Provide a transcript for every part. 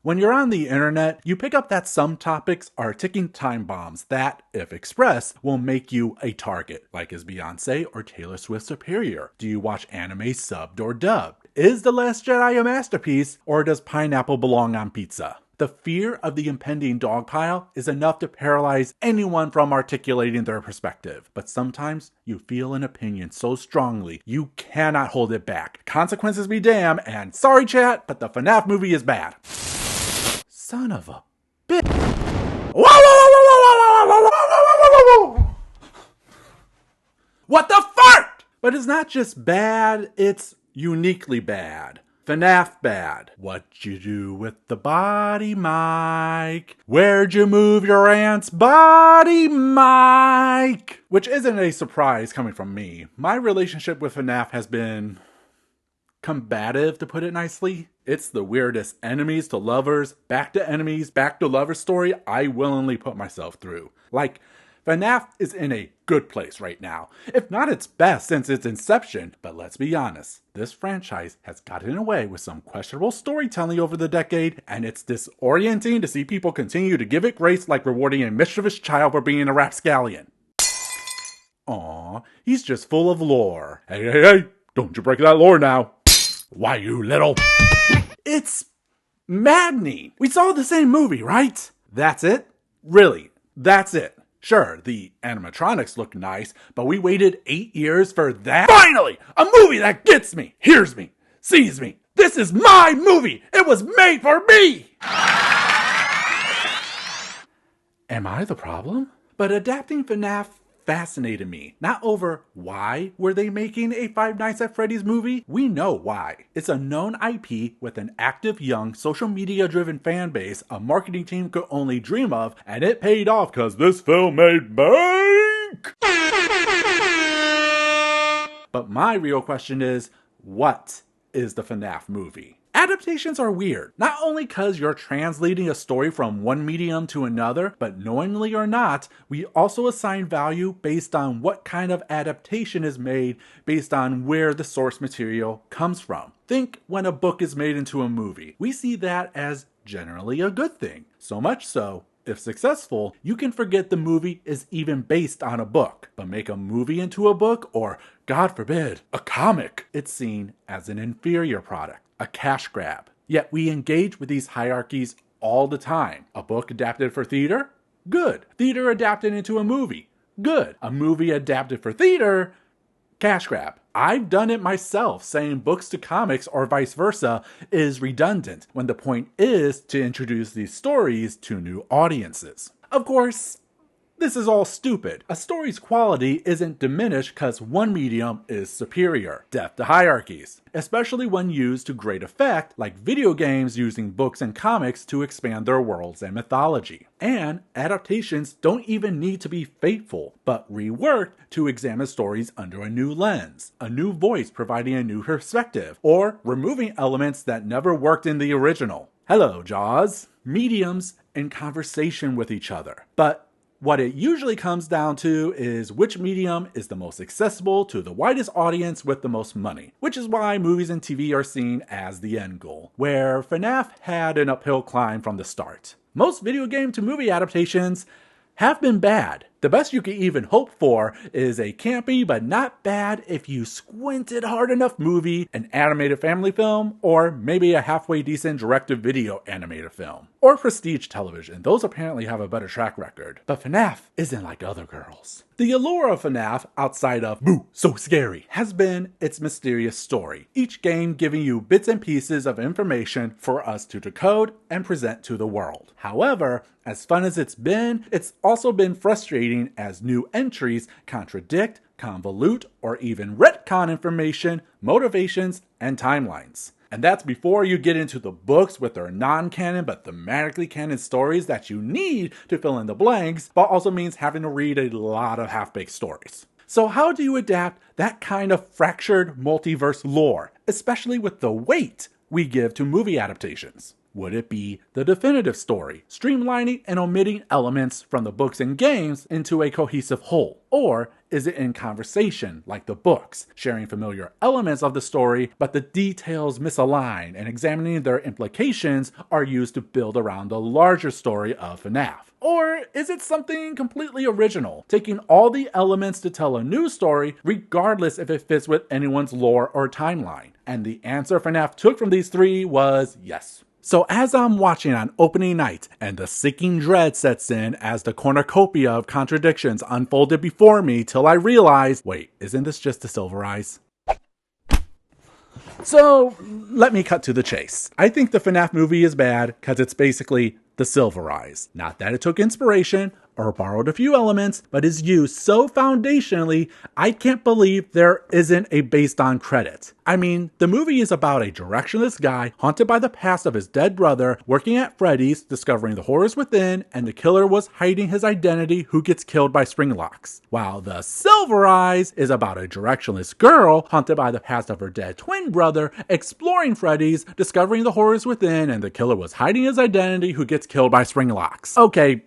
When you're on the internet, you pick up that some topics are ticking time bombs that, if expressed, will make you a target. Like, is Beyonce or Taylor Swift superior? Do you watch anime subbed or dubbed? Is The Last Jedi a masterpiece, or does pineapple belong on pizza? The fear of the impending dogpile is enough to paralyze anyone from articulating their perspective. But sometimes you feel an opinion so strongly, you cannot hold it back. Consequences be damned, and sorry chat, but the FNAF movie is bad. Son of a bitch. What the fart? But it's not just bad, it's uniquely bad. FNAF bad. What you do with the body, Mike? Where'd you move your aunt's body, Mike? Which isn't a surprise coming from me. My relationship with FNAF has been combative, to put it nicely. It's the weirdest enemies to lovers, back to enemies, back to lovers story I willingly put myself through. Like, FNAF is in a good place right now, if not its best since its inception, but let's be honest, this franchise has gotten away with some questionable storytelling over the decade, and it's disorienting to see people continue to give it grace like rewarding a mischievous child for being a rapscallion. Aw, he's just full of lore. Hey, don't you break that lore now. Why, you little... It's maddening. We saw the same movie, right? That's it? Really, that's it. Sure, the animatronics look nice, but we waited 8 years for that? Finally! A movie that gets me, hears me, sees me. This is my movie! It was made for me! Am I the problem? But adapting FNAF fascinated me. Not over why were they making a Five Nights at Freddy's movie? We know why. It's a known IP with an active, young, social media driven fan base a marketing team could only dream of, and it paid off because this film made bank! But my real question is, what is the FNAF movie? Adaptations are weird, not only because you're translating a story from one medium to another, but knowingly or not, we also assign value based on what kind of adaptation is made based on where the source material comes from. Think when a book is made into a movie. We see that as generally a good thing. So much so, if successful, you can forget the movie is even based on a book. But make a movie into a book, or, God forbid, a comic, it's seen as an inferior product. A cash grab. Yet we engage with these hierarchies all the time. A book adapted for theater? Good. Theater adapted into a movie? Good. A movie adapted for theater? Cash grab. I've done it myself, saying books to comics or vice versa is redundant, when the point is to introduce these stories to new audiences. Of course, this is all stupid. A story's quality isn't diminished because one medium is superior. Death to hierarchies. Especially when used to great effect, like video games using books and comics to expand their worlds and mythology. And adaptations don't even need to be faithful, but reworked to examine stories under a new lens, a new voice providing a new perspective, or removing elements that never worked in the original. Hello, Jaws. Mediums in conversation with each other. But what it usually comes down to is which medium is the most accessible to the widest audience with the most money, which is why movies and TV are seen as the end goal, where FNAF had an uphill climb from the start. Most video game to movie adaptations have been bad. The best you can even hope for is a campy but not bad if you squinted hard enough movie, an animated family film, or maybe a halfway decent direct-to-video animated film. Or prestige television, those apparently have a better track record. But FNAF isn't like other girls. The allure of FNAF, outside of "boo, so scary," has been its mysterious story. Each game giving you bits and pieces of information for us to decode and present to the world. However, as fun as it's also been frustrating as new entries contradict, convolute, or even retcon information, motivations, and timelines. And that's before you get into the books with their non-canon but thematically canon stories that you need to fill in the blanks, but also means having to read a lot of half-baked stories. So how do you adapt that kind of fractured multiverse lore, especially with the weight we give to movie adaptations? Would it be the definitive story, streamlining and omitting elements from the books and games into a cohesive whole? Or is it in conversation, like the books, sharing familiar elements of the story, but the details misalign and examining their implications are used to build around the larger story of FNAF? Or is it something completely original, taking all the elements to tell a new story, regardless if it fits with anyone's lore or timeline? And the answer FNAF took from these three was yes. So as I'm watching on opening night and the sinking dread sets in as the cornucopia of contradictions unfolded before me till I realized, wait, isn't this just the Silver Eyes? So let me cut to the chase. I think the FNAF movie is bad because it's basically the Silver Eyes. Not that it took inspiration or borrowed a few elements, but is used so foundationally, I can't believe there isn't a based on credit. I mean, the movie is about a directionless guy haunted by the past of his dead brother, working at Freddy's, discovering the horrors within, and the killer was hiding his identity who gets killed by spring locks. While the Silver Eyes is about a directionless girl haunted by the past of her dead twin brother, exploring Freddy's, discovering the horrors within, and the killer was hiding his identity who gets killed by spring locks. Okay,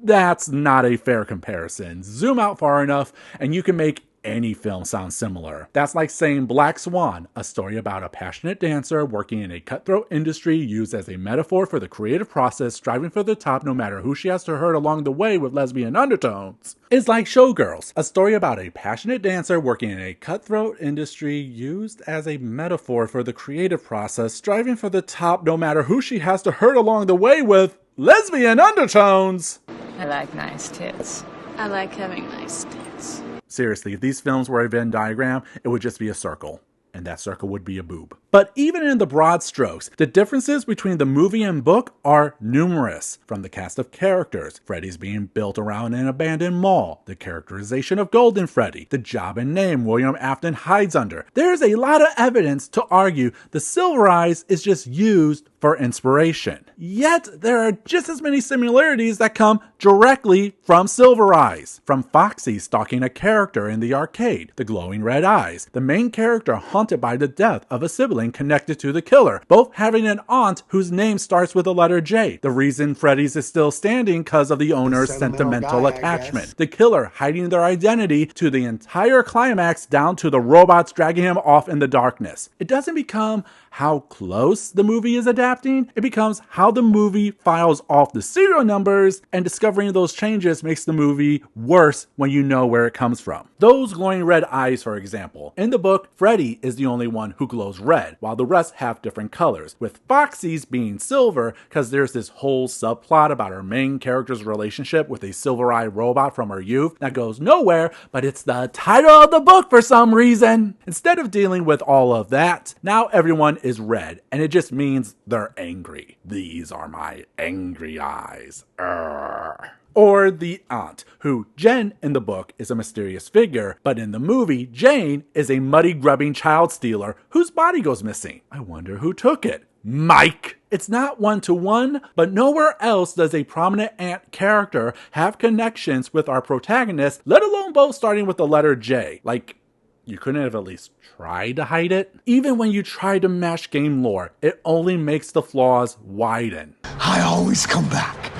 that's not a fair comparison. Zoom out far enough and you can make any film sound similar. That's like saying Black Swan, a story about a passionate dancer working in a cutthroat industry used as a metaphor for the creative process, striving for the top no matter who she has to hurt along the way with lesbian undertones. Is like Showgirls, a story about a passionate dancer working in a cutthroat industry used as a metaphor for the creative process, striving for the top no matter who she has to hurt along the way with lesbian undertones. I like nice tits. I like having nice tits. Seriously, if these films were a Venn diagram, it would just be a circle. And that circle would be a boob. But even in the broad strokes, the differences between the movie and book are numerous. From the cast of characters, Freddy's being built around an abandoned mall, the characterization of Golden Freddy, the job and name William Afton hides under. There's a lot of evidence to argue the Silver Eyes is just used for inspiration. Yet, there are just as many similarities that come directly from Silver Eyes. From Foxy stalking a character in the arcade, the glowing red eyes, the main character haunted by the death of a sibling connected to the killer, both having an aunt whose name starts with the letter J. The reason Freddy's is still standing because of the owner's sentimental attachment. The killer hiding their identity to the entire climax down to the robots dragging him off in the darkness. It doesn't become how close the movie is adapting, it becomes how the movie files off the serial numbers, and discovering those changes makes the movie worse when you know where it comes from. Those glowing red eyes, for example. In the book, Freddy is the only one who glows red, while the rest have different colors, with Foxy's being silver because there's this whole subplot about our main character's relationship with a silver-eyed robot from her youth that goes nowhere, but it's the title of the book for some reason. Instead of dealing with all of that, now everyone is red, and it just means they're angry. These are my angry eyes. Urgh. Or the aunt, who Jen in the book is a mysterious figure, but in the movie, Jane is a muddy grubbing child stealer whose body goes missing. I wonder who took it. Mike! It's not one-to-one, but nowhere else does a prominent aunt character have connections with our protagonist, let alone both starting with the letter J. Like, you couldn't have at least tried to hide it? Even when you try to mash game lore, it only makes the flaws widen. I always come back.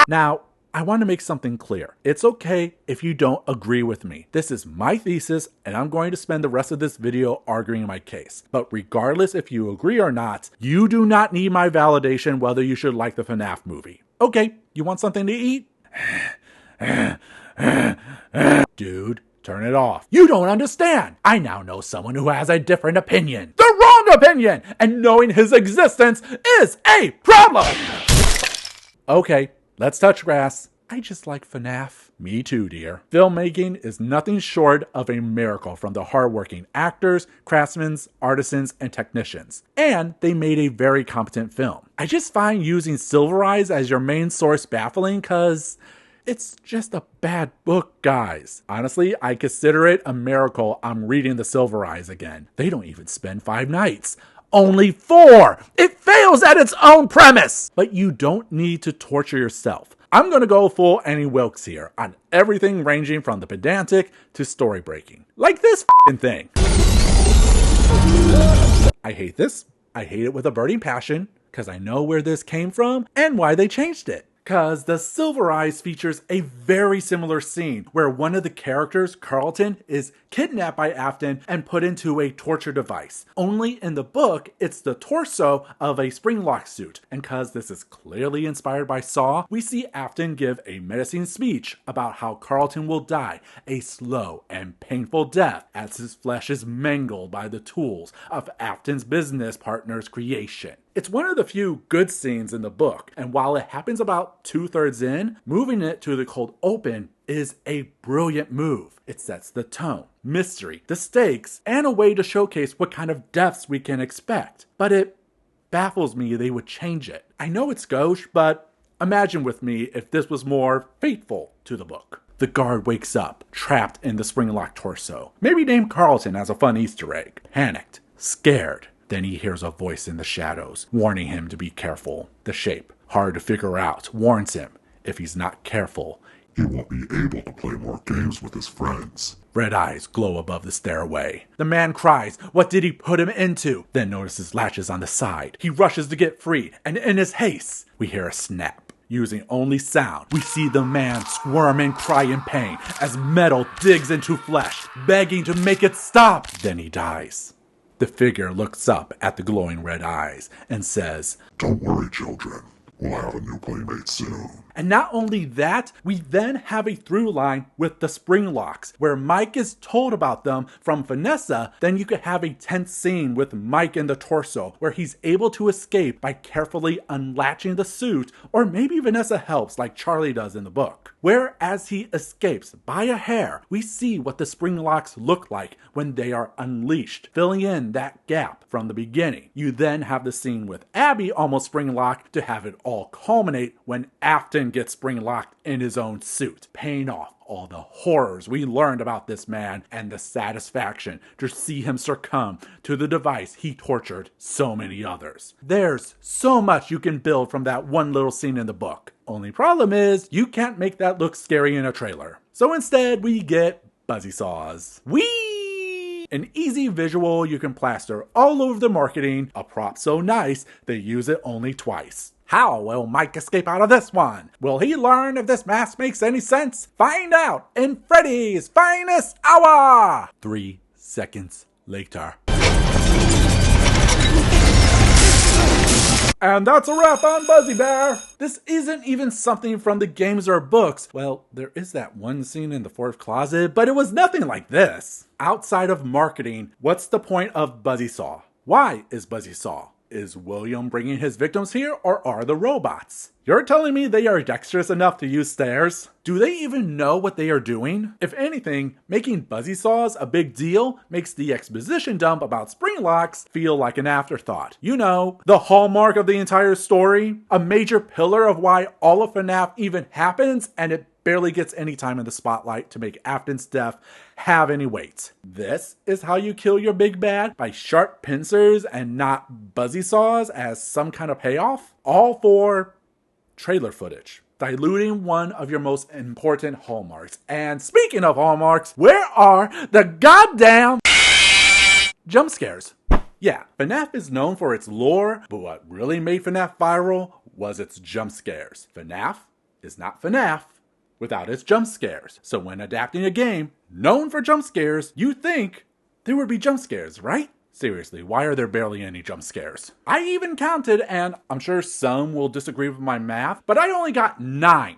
Now, I want to make something clear. It's okay if you don't agree with me. This is my thesis, and I'm going to spend the rest of this video arguing my case. But regardless if you agree or not, you do not need my validation whether you should like the FNAF movie. Okay, you want something to eat? Dude, turn it off. You don't understand. I now know someone who has a different opinion. The wrong opinion! And knowing his existence is a problem! Okay, let's touch grass. I just like FNAF. Me too, dear. Filmmaking is nothing short of a miracle from the hardworking actors, craftsmen, artisans, and technicians. And they made a very competent film. I just find using Silver Eyes as your main source baffling because it's just a bad book, guys. Honestly, I consider it a miracle I'm reading the Silver Eyes again. They don't even spend 5 nights. Only 4! It fails at its own premise! But you don't need to torture yourself. I'm gonna go full Annie Wilkes here on everything ranging from the pedantic to story breaking. Like this f***ing thing. I hate this. I hate it with a burning passion, because I know where this came from and why they changed it. Because the Silver Eyes features a very similar scene where one of the characters, Carlton, is kidnapped by Afton and put into a torture device. Only in the book, it's the torso of a springlock suit. And because this is clearly inspired by Saw, we see Afton give a menacing speech about how Carlton will die a slow and painful death as his flesh is mangled by the tools of Afton's business partner's creation. It's one of the few good scenes in the book, and while it happens about 2/3 in, moving it to the cold open is a brilliant move. It sets the tone, mystery, the stakes, and a way to showcase what kind of deaths we can expect. But it baffles me they would change it. I know it's gauche, but imagine with me if this was more faithful to the book. The guard wakes up, trapped in the springlock torso. Maybe named Carlton as a fun Easter egg. Panicked, scared. Then he hears a voice in the shadows, warning him to be careful. The shape, hard to figure out, warns him if he's not careful, he won't be able to play more games with his friends. Red eyes glow above the stairway. The man cries, what did he put him into? Then notices latches on the side. He rushes to get free, and in his haste, we hear a snap. Using only sound, we see the man squirm and cry in pain as metal digs into flesh, begging to make it stop. Then he dies. The figure looks up at the glowing red eyes and says, "Don't worry, children. We'll have a new playmate soon." And not only that, we then have a through line with the spring locks, where Mike is told about them from Vanessa. Then you could have a tense scene with Mike in the torso, where he's able to escape by carefully unlatching the suit, or maybe Vanessa helps like Charlie does in the book. Where as he escapes by a hair, we see what the spring locks look like when they are unleashed, filling in that gap from the beginning. You then have the scene with Abby almost spring locked to have it all culminate when Afton gets spring locked in his own suit, paying off all the horrors we learned about this man and the satisfaction to see him succumb to the device he tortured so many others. There's so much you can build from that one little scene in the book. Only problem is, you can't make that look scary in a trailer. So instead, we get Buzzy Saws. Whee! An easy visual you can plaster all over the marketing, a prop so nice they use it only twice. How will Mike escape out of this one? Will he learn if this mask makes any sense? Find out in Freddy's Finest Hour! 3 seconds later. And that's a wrap on Buzzy Bear! This isn't even something from the games or books. Well, there is that one scene in the fourth closet, but it was nothing like this. Outside of marketing, what's the point of Buzzy Saw? Why is Buzzy Saw? Is William bringing his victims here, or are the robots? You're telling me they are dexterous enough to use stairs? Do they even know what they are doing? If anything, making Buzzy Saws a big deal makes the exposition dump about spring locks feel like an afterthought. You know, the hallmark of the entire story, a major pillar of why all of FNAF even happens, and it barely gets any time in the spotlight to make Afton's death have any weight. This is how you kill your big bad? By sharp pincers and not Buzzy Saws as some kind of payoff? All for trailer footage, diluting one of your most important hallmarks. And speaking of hallmarks, where are the goddamn jump scares? Yeah, FNAF is known for its lore, but what really made FNAF viral was its jump scares. FNAF is not FNAF without its jump scares. So when adapting a game known for jump scares, you think there would be jump scares, right? Seriously, why are there barely any jump scares? I even counted, and I'm sure some will disagree with my math, but I only got 9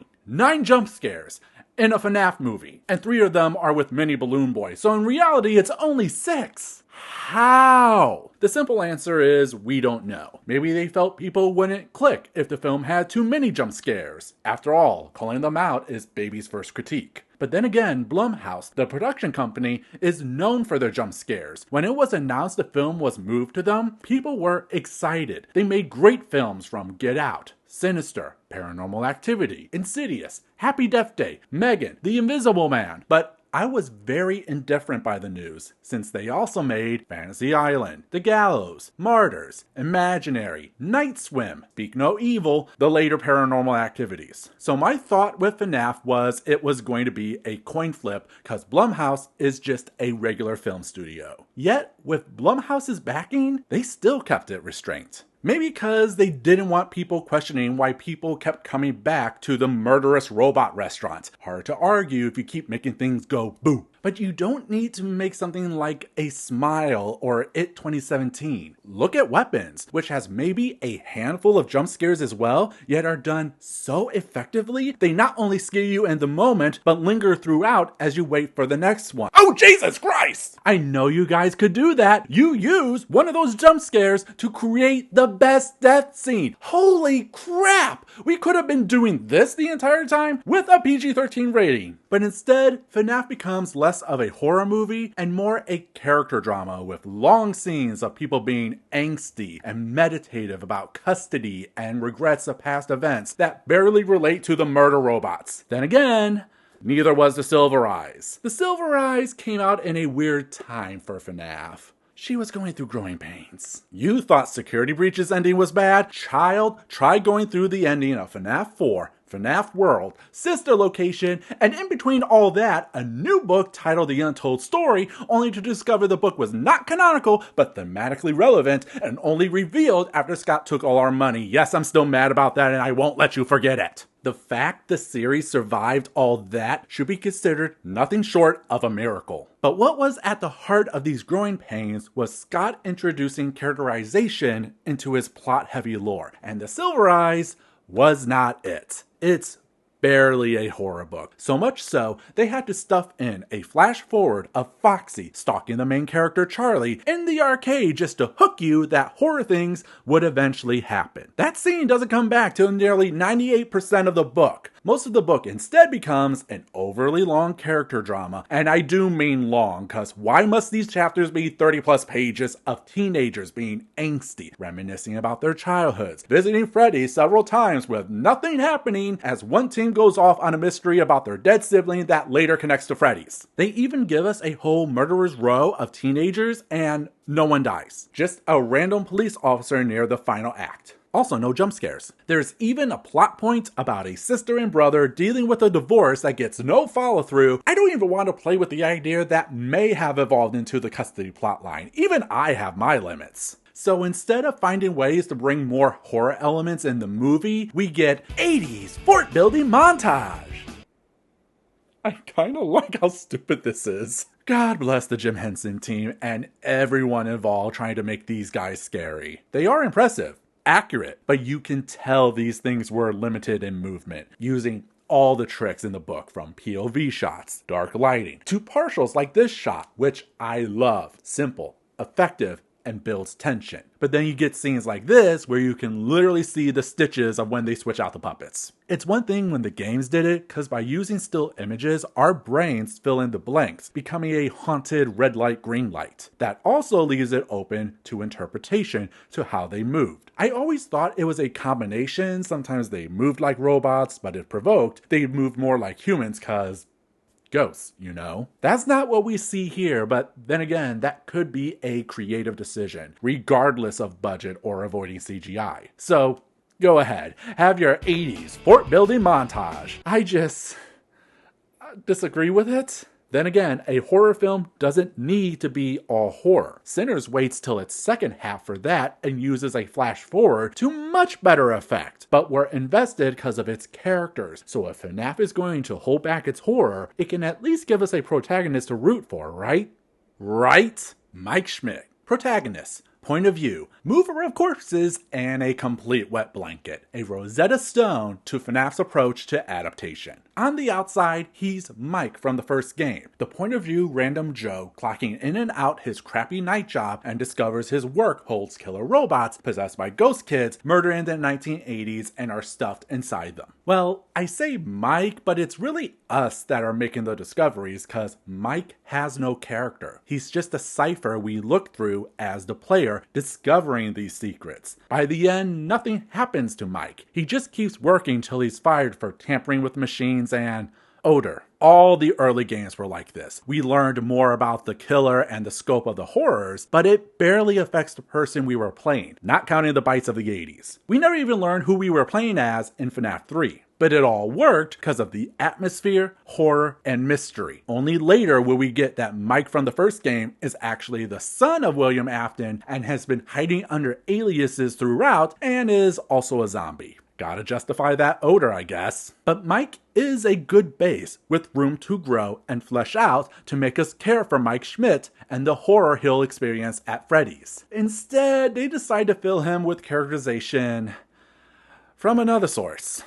jump scares in a FNAF movie, and 3 of them are with Mini Balloon Boy, so in reality it's only 6. How? The simple answer is we don't know. Maybe they felt people wouldn't click if the film had too many jump scares. After all, calling them out is baby's first critique. But then again, Blumhouse, the production company, is known for their jump scares. When it was announced the film was moved to them, people were excited. They made great films from Get Out, Sinister, Paranormal Activity, Insidious, Happy Death Day, Megan, The Invisible Man. But I was very indifferent by the news, since they also made Fantasy Island, The Gallows, Martyrs, Imaginary, Night Swim, Speak No Evil, the later Paranormal Activities. So my thought with FNAF was it was going to be a coin flip, cause Blumhouse is just a regular film studio. Yet, with Blumhouse's backing, they still kept it restrained. Maybe because they didn't want people questioning why people kept coming back to the murderous robot restaurant. Hard to argue if you keep making things go boo. But you don't need to make something like a Smile or It 2017. Look at Weapons, which has maybe a handful of jump scares as well, yet are done so effectively, they not only scare you in the moment, but linger throughout as you wait for the next one. Oh, Jesus Christ! I know you guys could do that. You use one of those jump scares to create the best death scene. Holy crap! We could have been doing this the entire time with a PG-13 rating. But instead, FNAF becomes less of a horror movie and more a character drama with long scenes of people being angsty and meditative about custody and regrets of past events that barely relate to the murder robots. Then again, neither was The Silver Eyes. The Silver Eyes came out in a weird time for FNAF. She was going through growing pains. You thought Security Breach's ending was bad? Child, try going through the ending of FNAF 4, FNAF World, Sister Location, and in between all that, a new book titled The Untold Story, only to discover the book was not canonical, but thematically relevant, and only revealed after Scott took all our money. Yes, I'm still mad about that, and I won't let you forget it. The fact the series survived all that should be considered nothing short of a miracle. But what was at the heart of these growing pains was Scott introducing characterization into his plot-heavy lore, and The Silver Eyes was not it. It's barely a horror book. So much so, they had to stuff in a flash forward of Foxy stalking the main character Charlie in the arcade just to hook you that horror things would eventually happen. That scene doesn't come back till nearly 98% of the book. Most of the book instead becomes an overly long character drama, and I do mean long, cause why must these chapters be 30 plus pages of teenagers being angsty, reminiscing about their childhoods, visiting Freddy several times with nothing happening as one team goes off on a mystery about their dead sibling that later connects to Freddy's. They even give us a whole murderer's row of teenagers and no one dies. Just a random police officer near the final act. Also, no jump scares. There's even a plot point about a sister and brother dealing with a divorce that gets no follow-through. I don't even want to play with the idea that may have evolved into the custody plotline. Even I have my limits. So instead of finding ways to bring more horror elements in the movie, we get 80s fort building montage. I kind of like how stupid this is. God bless the Jim Henson team and everyone involved trying to make these guys scary. They are impressive, accurate, but you can tell these things were limited in movement, using all the tricks in the book from POV shots, dark lighting, to partials like this shot, which I love. Simple, effective, and builds tension. But then you get scenes like this where you can literally see the stitches of when they switch out the puppets. It's one thing when the games did it, because by using still images, our brains fill in the blanks, becoming a haunted red light, green light. That also leaves it open to interpretation to how they moved. I always thought it was a combination. Sometimes they moved like robots, but if provoked, they moved more like humans because ghosts, you know? That's not what we see here, but then again, that could be a creative decision, regardless of budget or avoiding CGI. So, go ahead, have your 80s fort building montage. I just disagree with it. Then again, a horror film doesn't need to be all horror. Sinners waits till its second half for that and uses a flash forward to much better effect. But we're invested because of its characters. So if FNAF is going to hold back its horror, it can at least give us a protagonist to root for, right? Right? Mike Schmidt. Protagonist. Point of view, mover of corpses, and a complete wet blanket. A Rosetta Stone to FNAF's approach to adaptation. On the outside, he's Mike from the first game. The point of view random Joe clocking in and out his crappy night job and discovers his work holds killer robots possessed by ghost kids murdered in the 1980s and are stuffed inside them. Well, I say Mike, but it's really us that are making the discoveries because Mike has no character. He's just a cipher we look through as the player discovering these secrets. By the end, nothing happens to Mike. He just keeps working till he's fired for tampering with machines and, Odor. All the early games were like this. We learned more about the killer and the scope of the horrors, but it barely affects the person we were playing, not counting the bites of the 80s. We never even learned who we were playing as in FNAF 3. But it all worked because of the atmosphere, horror, and mystery. Only later will we get that Mike from the first game is actually the son of William Afton and has been hiding under aliases throughout and is also a zombie. Gotta justify that odor, I guess. But Mike is a good base with room to grow and flesh out to make us care for Mike Schmidt and the horror he'll experience at Freddy's. Instead, they decide to fill him with characterization from another source.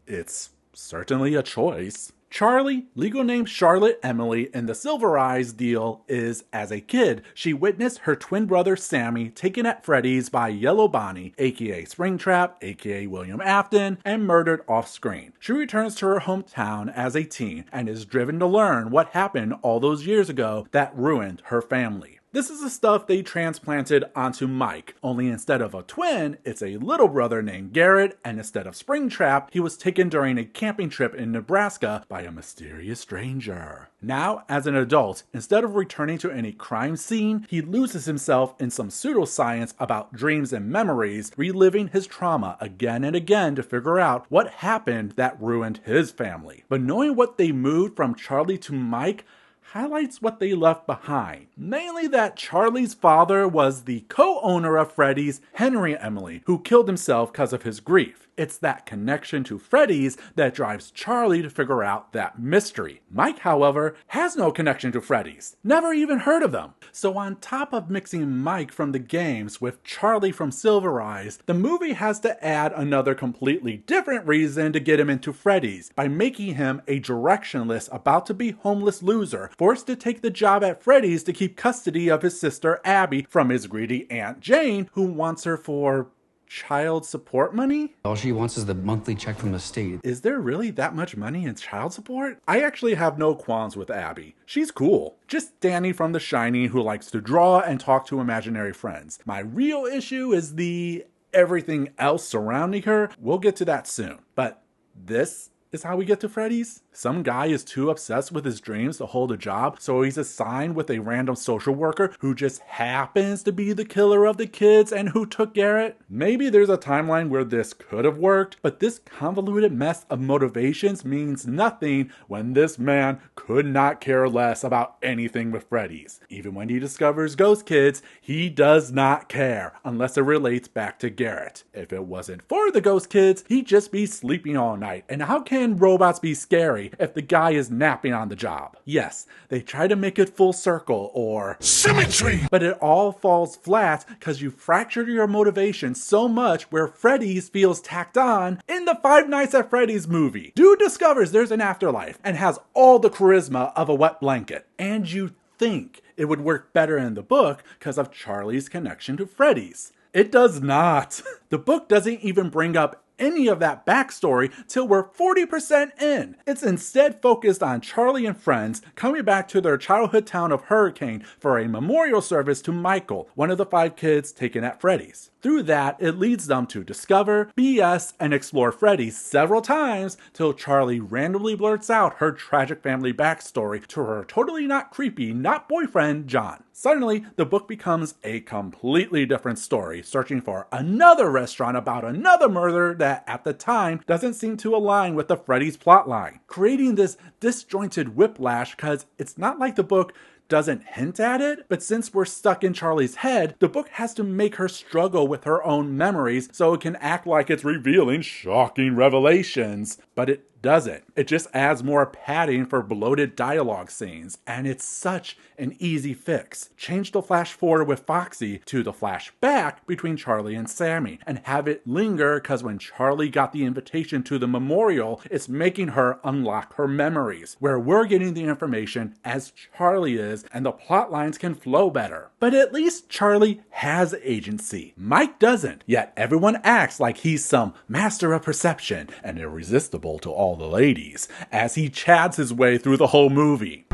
It's certainly a choice. Charlie, legal name Charlotte Emily in the Silver Eyes deal, is as a kid, she witnessed her twin brother Sammy taken at Freddy's by Yellow Bonnie, aka Springtrap, aka William Afton, and murdered off screen. She returns to her hometown as a teen and is driven to learn what happened all those years ago that ruined her family. This is the stuff they transplanted onto Mike, only instead of a twin, it's a little brother named Garrett, and instead of Springtrap, he was taken during a camping trip in Nebraska by a mysterious stranger. Now, as an adult, instead of returning to any crime scene, he loses himself in some pseudoscience about dreams and memories, reliving his trauma again and again to figure out what happened that ruined his family. But knowing what they moved from Charlie to Mike highlights what they left behind. Mainly that Charlie's father was the co-owner of Freddy's, Henry Emily, who killed himself because of his grief. It's that connection to Freddy's that drives Charlie to figure out that mystery. Mike, however, has no connection to Freddy's. Never even heard of them. So on top of mixing Mike from the games with Charlie from Silver Eyes, the movie has to add another completely different reason to get him into Freddy's by making him a directionless, about to be homeless loser, forced to take the job at Freddy's to keep custody of his sister Abby from his greedy Aunt Jane, who wants her for child support money? All she wants is the monthly check from the state. Is there really that much money in child support? I actually have no qualms with Abby. She's cool. Just Danny from The Shining who likes to draw and talk to imaginary friends. My real issue is the everything else surrounding her. We'll get to that soon. But this is how we get to Freddy's. Some guy is too obsessed with his dreams to hold a job, so he's assigned with a random social worker who just happens to be the killer of the kids and who took Garrett. Maybe there's a timeline where this could have worked, but this convoluted mess of motivations means nothing when this man could not care less about anything with Freddy's. Even when he discovers Ghost Kids, he does not care unless it relates back to Garrett. If it wasn't for the Ghost Kids, he'd just be sleeping all night. And how can robots be scary if the guy is napping on the job? Yes, they try to make it full circle or symmetry, but it all falls flat because you fractured your motivation so much where Freddy's feels tacked on in the Five Nights at Freddy's movie. Dude discovers there's an afterlife and has all the charisma of a wet blanket. And you think it would work better in the book because of Charlie's connection to Freddy's. It does not. The book doesn't even bring up any of that backstory till we're 40% in. It's instead focused on Charlie and friends coming back to their childhood town of Hurricane for a memorial service to Michael, one of the 5 kids taken at Freddy's. Through that, it leads them to discover, BS, and explore Freddy's several times till Charlie randomly blurts out her tragic family backstory to her totally not creepy, not boyfriend, John. Suddenly, the book becomes a completely different story, searching for another restaurant about another murder that, at the time, doesn't seem to align with the Freddy's plotline, creating this disjointed whiplash because it's not like the book doesn't hint at it, but since we're stuck in Charlie's head, the book has to make her struggle with her own memories so it can act like it's revealing shocking revelations. But it doesn't. It just adds more padding for bloated dialogue scenes, and it's such an easy fix. Change the flash forward with Foxy to the flash back between Charlie and Sammy, and have it linger because when Charlie got the invitation to the memorial, it's making her unlock her memories, where we're getting the information as Charlie is, and the plot lines can flow better. But at least Charlie has agency. Mike doesn't, yet everyone acts like he's some master of perception and irresistible to all the ladies, as he chats his way through the whole movie.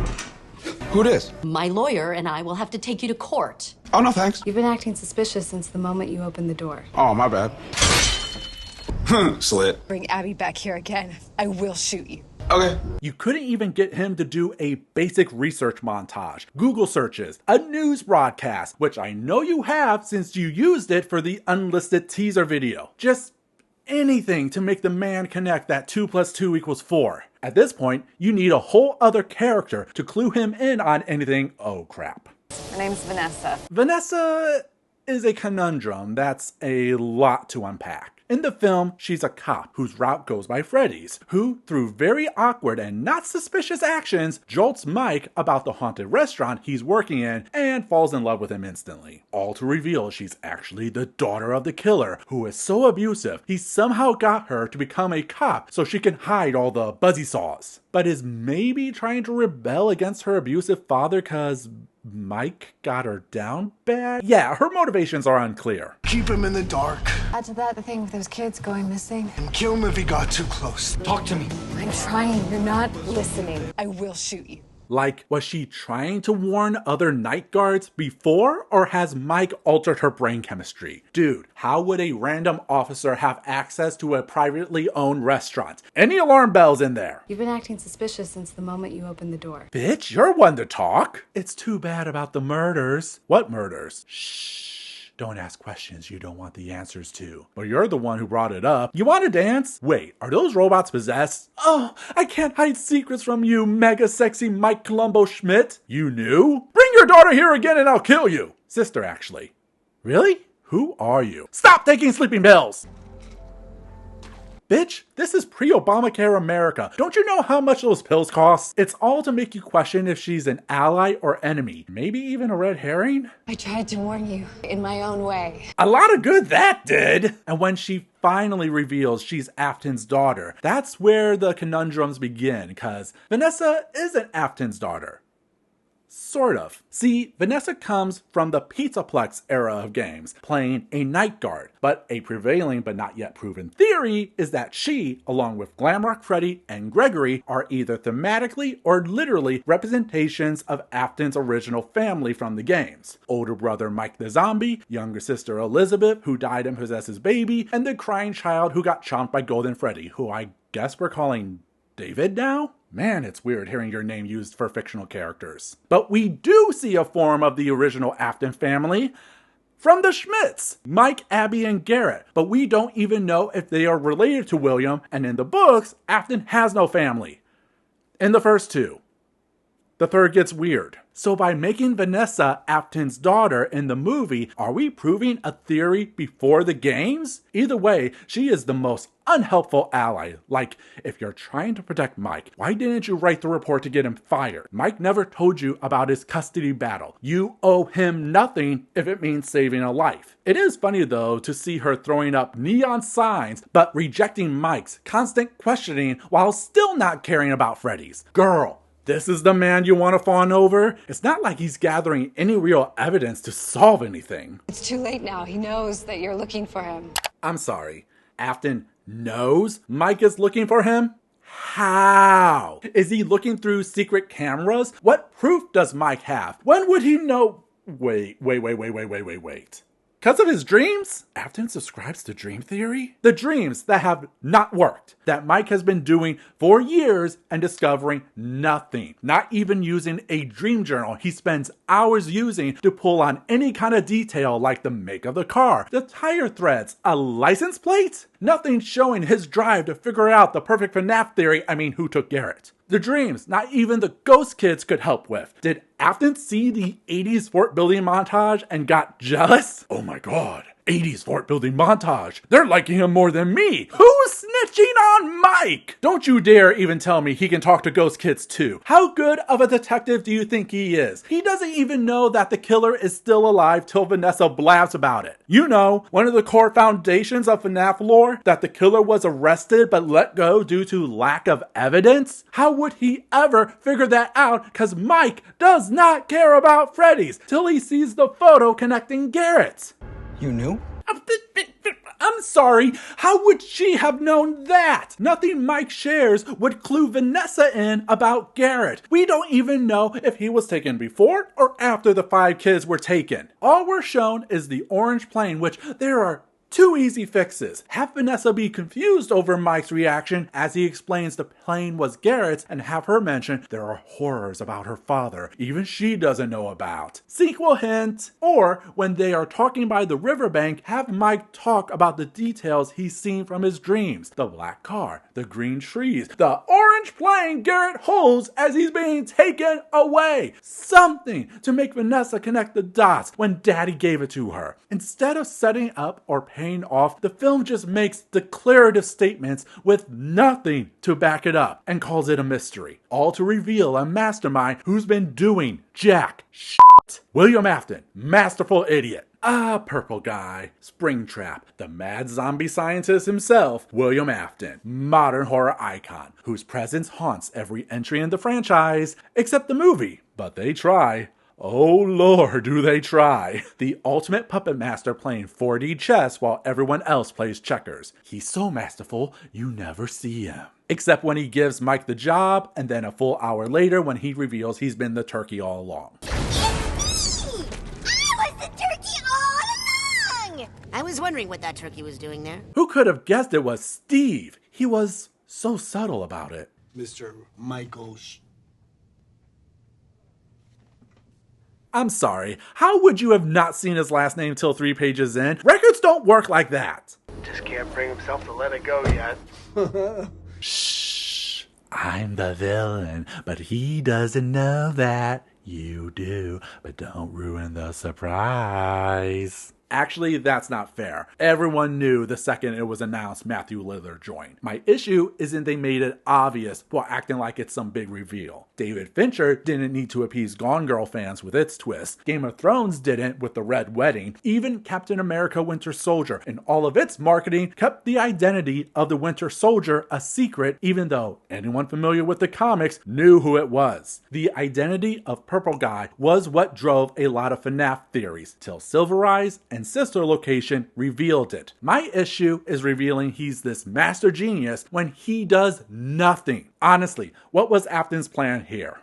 Who this? My lawyer and I will have to take you to court. Oh, no thanks. You've been acting suspicious since the moment you opened the door. Oh, my bad. Slit. Bring Abby back here again. I will shoot you. Okay. You couldn't even get him to do a basic research montage, Google searches, a news broadcast, which I know you have since you used it for the unlisted teaser video. Just anything to make the man connect that 2 + 2 = 4. At this point, you need a whole other character to clue him in on anything. Oh crap. Her name's Vanessa. Vanessa is a conundrum that's a lot to unpack. In the film, she's a cop whose route goes by Freddy's, who, through very awkward and not suspicious actions, jolts Mike about the haunted restaurant he's working in and falls in love with him instantly. All to reveal she's actually the daughter of the killer, who is so abusive he somehow got her to become a cop so she can hide all the buzzy saws. But is maybe trying to rebel against her abusive father cause Mike got her down bad? Yeah, her motivations are unclear. Keep him in the dark Add to that the thing with those kids going missing. and kill him if he got too close. Talk to me. I'm trying. You're not listening. I will shoot you. Like, was she trying to warn other night guards before, or has Mike altered her brain chemistry? Dude, how would a random officer have access to a privately owned restaurant? Any alarm bells in there? You've been acting suspicious since the moment you opened the door. Bitch, you're one to talk. It's too bad about the murders. What murders? Shh. Don't ask questions you don't want the answers to. But you're the one who brought it up. You want to dance? Wait, are those robots possessed? Oh, I can't hide secrets from you, mega sexy Mike Columbo Schmidt. You knew? Bring your daughter here again and I'll kill you. Sister, actually. Really? Who are you? Stop taking sleeping pills! Bitch, this is pre-Obamacare America. Don't you know how much those pills cost? It's all to make you question if she's an ally or enemy. Maybe even a red herring? I tried to warn you in my own way. A lot of good that did! And when she finally reveals she's Afton's daughter, that's where the conundrums begin, cause Vanessa isn't Afton's daughter. Sort of. See, Vanessa comes from the Pizzaplex era of games, playing a night guard, but a prevailing but not yet proven theory is that she, along with Glamrock Freddy and Gregory, are either thematically or literally representations of Afton's original family from the games. Older brother Mike the Zombie, younger sister Elizabeth, who died and possessed his baby, and the crying child who got chomped by Golden Freddy, who I guess we're calling David now? Man, it's weird hearing your name used for fictional characters. But we do see a form of the original Afton family from the Schmidts, Mike, Abby, and Garrett. But we don't even know if they are related to William, and in the books, Afton has no family. In the first two. The third gets weird. So by making Vanessa Afton's daughter in the movie, are we proving a theory before the games? Either way, she is the most unhelpful ally. Like, if you're trying to protect Mike, why didn't you write the report to get him fired? Mike never told you about his custody battle. You owe him nothing if it means saving a life. It is funny though to see her throwing up neon signs, but rejecting Mike's constant questioning while still not caring about Freddy's. Girl, this is the man you want to fawn over? It's not like he's gathering any real evidence to solve anything. It's too late now. He knows that you're looking for him. I'm sorry. Afton knows Mike is looking for him? How? Is he looking through secret cameras? What proof does Mike have? When would he know? Wait. Because of his dreams? Afton subscribes to dream theory? The dreams that have not worked, that Mike has been doing for years and discovering nothing. Not even using a dream journal he spends hours using to pull on any kind of detail like the make of the car, the tire threads, a license plate? Nothing showing his drive to figure out the perfect FNAF theory, who took Garrett. The dreams, not even the ghost kids could help with. Did Afton see the 80s fort building montage and got jealous? Oh my god, 80s fort building montage. They're liking him more than me. Who's snitching on Mike? Don't you dare even tell me he can talk to ghost kids too. How good of a detective do you think he is? He doesn't even know that the killer is still alive till Vanessa blabs about it. You know, one of the core foundations of FNAF lore, that the killer was arrested but let go due to lack of evidence? How would he ever figure that out? Cause Mike does not care about Freddy's till he sees the photo connecting Garrett. You knew? I'm sorry, how would she have known that? Nothing Mike shares would clue Vanessa in about Garrett. We don't even know if he was taken before or after the 5 kids were taken. All we're shown is the orange plane, which there are Two easy fixes. Have Vanessa be confused over Mike's reaction as he explains the plane was Garrett's, and have her mention there are horrors about her father even she doesn't know about. Sequel hint. Or when they are talking by the riverbank, have Mike talk about the details he's seen from his dreams. The black car, the green trees, the orange plane Garrett holds as he's being taken away. Something to make Vanessa connect the dots when Daddy gave it to her. Instead of setting up or paying off, the film just makes declarative statements with nothing to back it up and calls it a mystery. All to reveal a mastermind who's been doing jack shit. William Afton, masterful idiot. Purple guy, Springtrap, the mad zombie scientist himself, William Afton, modern horror icon, whose presence haunts every entry in the franchise, except the movie. But they try. Oh lord, do they try. The ultimate puppet master playing 4D chess while everyone else plays checkers. He's so masterful, you never see him. Except when he gives Mike the job, and then a full hour later when he reveals he's been the turkey all along. I was wondering what that turkey was doing there. Who could have guessed it was Steve? He was so subtle about it. Mr. Michaels. I'm sorry, how would you have not seen his last name till 3 pages in? Records don't work like that. Just can't bring himself to let it go yet. Shh, I'm the villain, but he doesn't know that. You do, but don't ruin the surprise. Actually, that's not fair. Everyone knew the second it was announced Matthew Lillard joined. My issue isn't they made it obvious while acting like it's some big reveal. David Fincher didn't need to appease Gone Girl fans with its twist. Game of Thrones didn't with the Red Wedding. Even Captain America Winter Soldier and all of its marketing kept the identity of the Winter Soldier a secret, even though anyone familiar with the comics knew who it was. The identity of Purple Guy was what drove a lot of FNAF theories, till Silver Eyes and Sister Location revealed it. My issue is revealing he's this master genius when he does nothing. Honestly, what was Afton's plan here?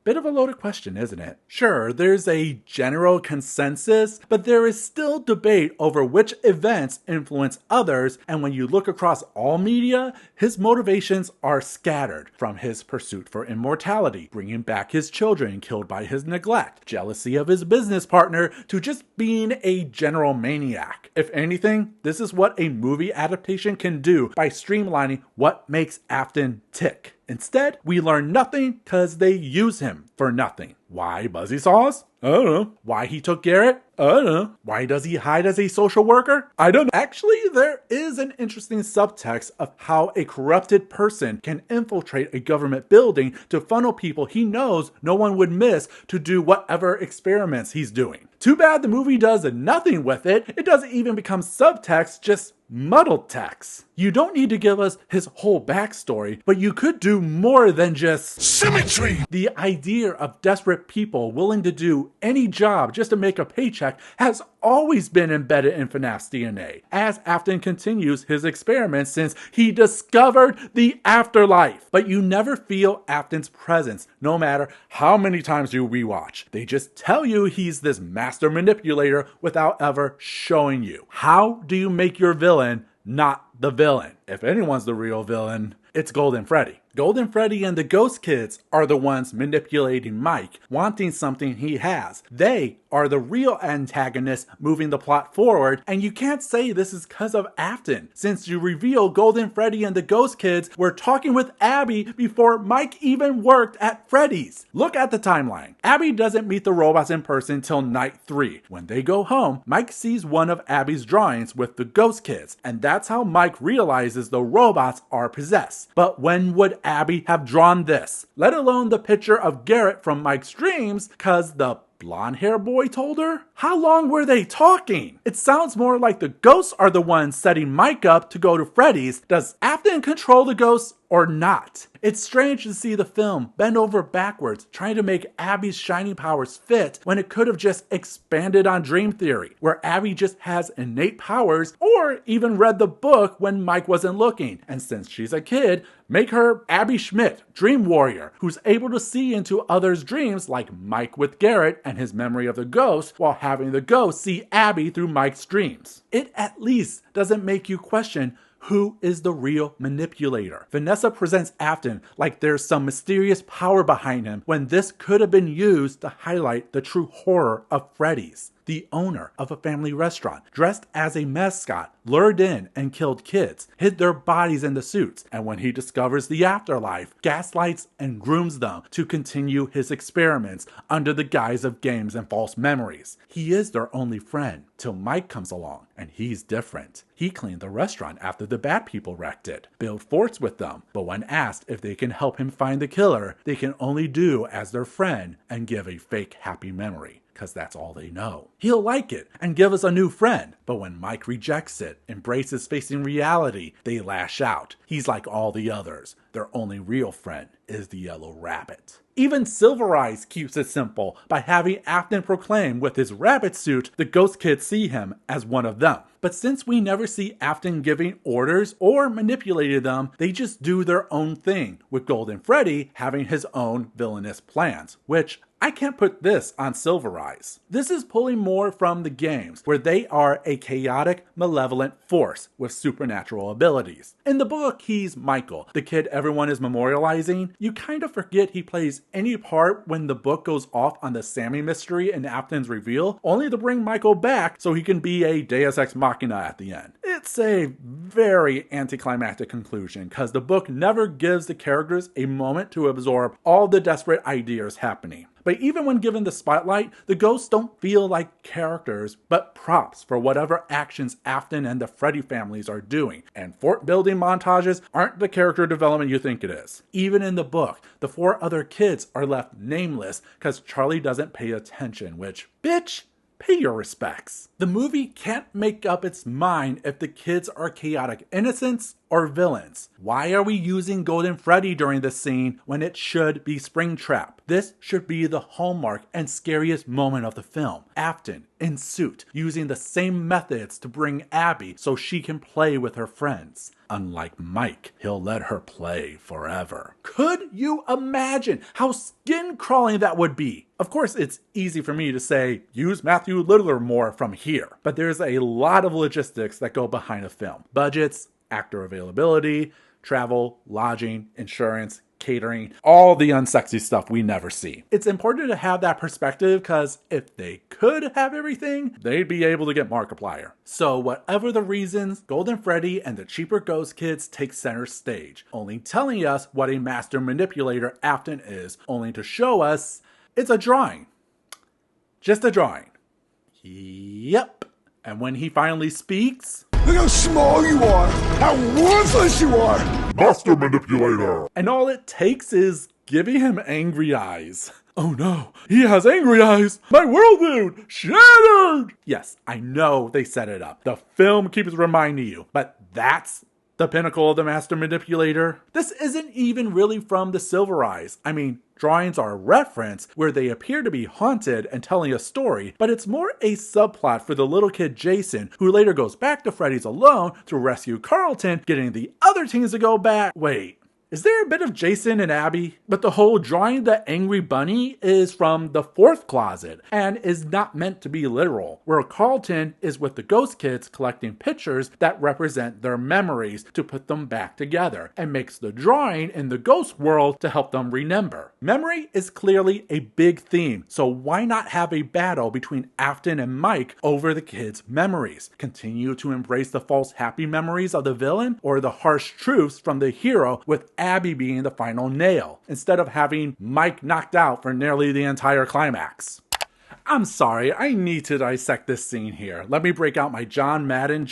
Bit of a loaded question, isn't it? Sure, there's a general consensus, but there is still debate over which events influence others, and when you look across all media, his motivations are scattered, from his pursuit for immortality, bringing back his children killed by his neglect, jealousy of his business partner, to just being a general maniac. If anything, this is what a movie adaptation can do by streamlining what makes Afton tick. Instead, we learn nothing because they use him for nothing. Why Buzzsaws? I don't know. Why he took Garrett? I don't know. Why does he hide as a social worker? I don't know. Actually, there is an interesting subtext of how a corrupted person can infiltrate a government building to funnel people he knows no one would miss to do whatever experiments he's doing. Too bad the movie does nothing with it. It doesn't even become subtext, just muddled text. You don't need to give us his whole backstory, but you could do more than just symmetry. The idea of desperate people willing to do any job just to make a paycheck has always been embedded in FNAF's DNA, as Afton continues his experiments since he discovered the afterlife. But you never feel Afton's presence, no matter how many times you rewatch. They just tell you he's this master manipulator without ever showing you. How do you make your villain not the villain? If anyone's the real villain, it's Golden Freddy. Golden Freddy and the Ghost Kids are the ones manipulating Mike, wanting something he has. They are the real antagonists moving the plot forward, and you can't say this is because of Afton, since you reveal Golden Freddy and the Ghost Kids were talking with Abby before Mike even worked at Freddy's. Look at the timeline. Abby doesn't meet the robots in person till night 3. When they go home, Mike sees one of Abby's drawings with the Ghost Kids, and that's how Mike realizes the robots are possessed. But when would Abby have drawn this? Let alone the picture of Garrett from Mike's dreams, cause the blonde hair boy told her? How long were they talking? It sounds more like the ghosts are the ones setting Mike up to go to Freddy's. Does Afton control the ghosts, or not. It's strange to see the film bend over backwards trying to make Abby's shining powers fit when it could have just expanded on Dream Theory, where Abby just has innate powers, or even read the book when Mike wasn't looking. And since she's a kid, make her Abby Schmidt, Dream Warrior, who's able to see into others' dreams like Mike with Garrett and his memory of the ghost, while having the ghost see Abby through Mike's dreams. It at least doesn't make you question who is the real manipulator. Vanessa presents Afton like there's some mysterious power behind him when this could have been used to highlight the true horror of Freddy's. The owner of a family restaurant, dressed as a mascot, lured in and killed kids, hid their bodies in the suits, and when he discovers the afterlife, gaslights and grooms them to continue his experiments under the guise of games and false memories. He is their only friend, till Mike comes along, and he's different. He cleaned the restaurant after the bad people wrecked it, built forts with them, but when asked if they can help him find the killer, they can only do as their friend and give a fake happy memory. Because that's all they know. He'll like it and give us a new friend, but when Mike rejects it, embraces facing reality, they lash out. He's like all the others. Their only real friend is the yellow rabbit. Even Silver Eyes keeps it simple by having Afton proclaim with his rabbit suit the ghost kids see him as one of them. But since we never see Afton giving orders or manipulating them, they just do their own thing, with Golden Freddy having his own villainous plans, which I can't put this on Silver Eyes. This is pulling more from the games, where they are a chaotic, malevolent force with supernatural abilities. In the book, he's Michael, the kid everyone is memorializing. You kind of forget he plays any part when the book goes off on the Sammy mystery and Afton's reveal, only to bring Michael back so he can be a Deus Ex Machina at the end. It's a very anticlimactic conclusion, because the book never gives the characters a moment to absorb all the desperate ideas happening. But even when given the spotlight, the ghosts don't feel like characters, but props for whatever actions Afton and the Freddy families are doing. And fort building montages aren't the character development you think it is. Even in the book, the 4 other kids are left nameless because Charlie doesn't pay attention, which, bitch, pay your respects. The movie can't make up its mind if the kids are chaotic innocents or villains. Why are we using Golden Freddy during this scene when it should be Springtrap? This should be the hallmark and scariest moment of the film. Afton, in suit, using the same methods to bring Abby so she can play with her friends. Unlike Mike, he'll let her play forever. Could you imagine how skin-crawling that would be? Of course, it's easy for me to say, use Matthew Littler more from here, but there's a lot of logistics that go behind a film. Budgets, actor availability, travel, lodging, insurance, catering, all the unsexy stuff we never see. It's important to have that perspective because if they could have everything, they'd be able to get Markiplier. So whatever the reasons, Golden Freddy and the cheaper ghost kids take center stage, only telling us what a master manipulator Afton is, only to show us it's a drawing. Just a drawing. Yep. And when he finally speaks, Look how small you are! How worthless you are! Master Manipulator! And all it takes is giving him angry eyes. Oh no, he has angry eyes! My worldview shattered! Yes, I know they set it up. The film keeps reminding you, but that's the pinnacle of the Master Manipulator. This isn't even really from the Silver Eyes. I mean, drawings are a reference where they appear to be haunted and telling a story, but it's more a subplot for the little kid Jason, who later goes back to Freddy's alone to rescue Carlton, getting the other teens to go back. Wait, is there a bit of Jason and Abby? But the whole drawing the angry bunny is from the 4th closet and is not meant to be literal, where Carlton is with the ghost kids collecting pictures that represent their memories to put them back together, and makes the drawing in the ghost world to help them remember. Memory is clearly a big theme, so why not have a battle between Afton and Mike over the kids' memories? Continue to embrace the false happy memories of the villain, or the harsh truths from the hero, with Abby being the final nail, instead of having Mike knocked out for nearly the entire climax. I'm sorry, I need to dissect this scene here. Let me break out my John Madden.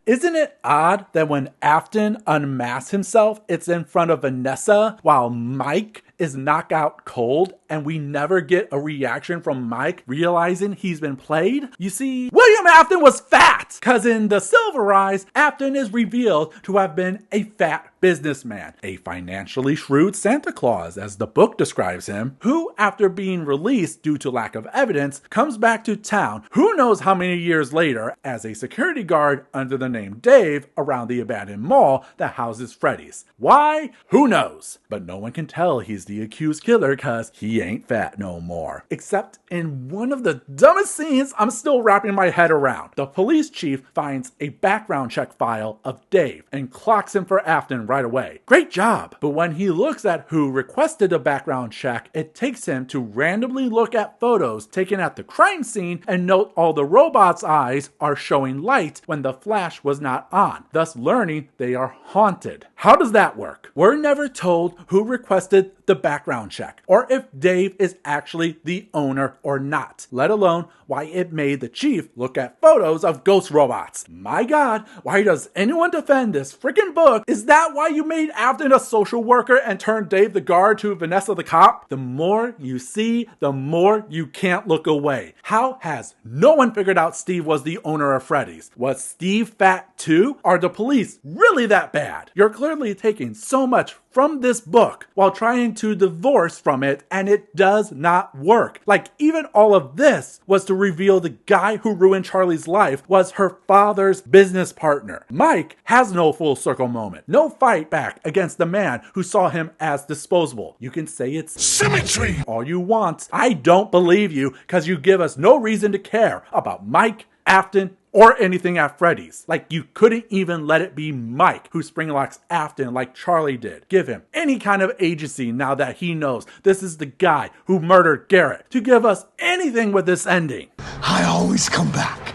Isn't it odd that when Afton unmasks himself, it's in front of Vanessa, while Mike is knocked out cold and we never get a reaction from Mike realizing he's been played? You see, William Afton was fat! Cause in The Silver Eyes, Afton is revealed to have been a fat businessman, a financially shrewd Santa Claus, as the book describes him, who, after being released due to lack of evidence, comes back to town, who knows how many years later, as a security guard under the name Dave around the abandoned mall that houses Freddy's. Why? Who knows? But no one can tell he's the accused killer cause he ain't fat no more. Except in one of the dumbest scenes I'm still wrapping my head around. The police chief finds a background check file of Dave and clocks him for Afton right away. Great job! But when he looks at who requested a background check, it takes him to randomly look at photos taken at the crime scene and note all the robots' eyes are showing light when the flash was not on, thus learning they are haunted. How does that work? We're never told who requested the background check, or if Dave is actually the owner or not, let alone why it made the chief look at photos of ghost robots. My God, why does anyone defend this freaking book? Is that why you made Afton a social worker and turned Dave the guard to Vanessa the cop? The more you see, the more you can't look away. How has no one figured out Steve was the owner of Freddy's? Was Steve fat too? Are the police really that bad? You're clearly taking so much from this book while trying to divorce from it, and it does not work. Like, even all of this was to reveal the guy who ruined Charlie's life was her father's business partner. Mike has no full circle moment, no fight back against the man who saw him as disposable. You can say it's Symmetry! all you want. I don't believe you because you give us no reason to care about Mike, Afton, or anything at Freddy's. Like, you couldn't even let it be Mike who springlocks Afton like Charlie did. Give him any kind of agency now that he knows this is the guy who murdered Garrett to give us anything with this ending. I always come back.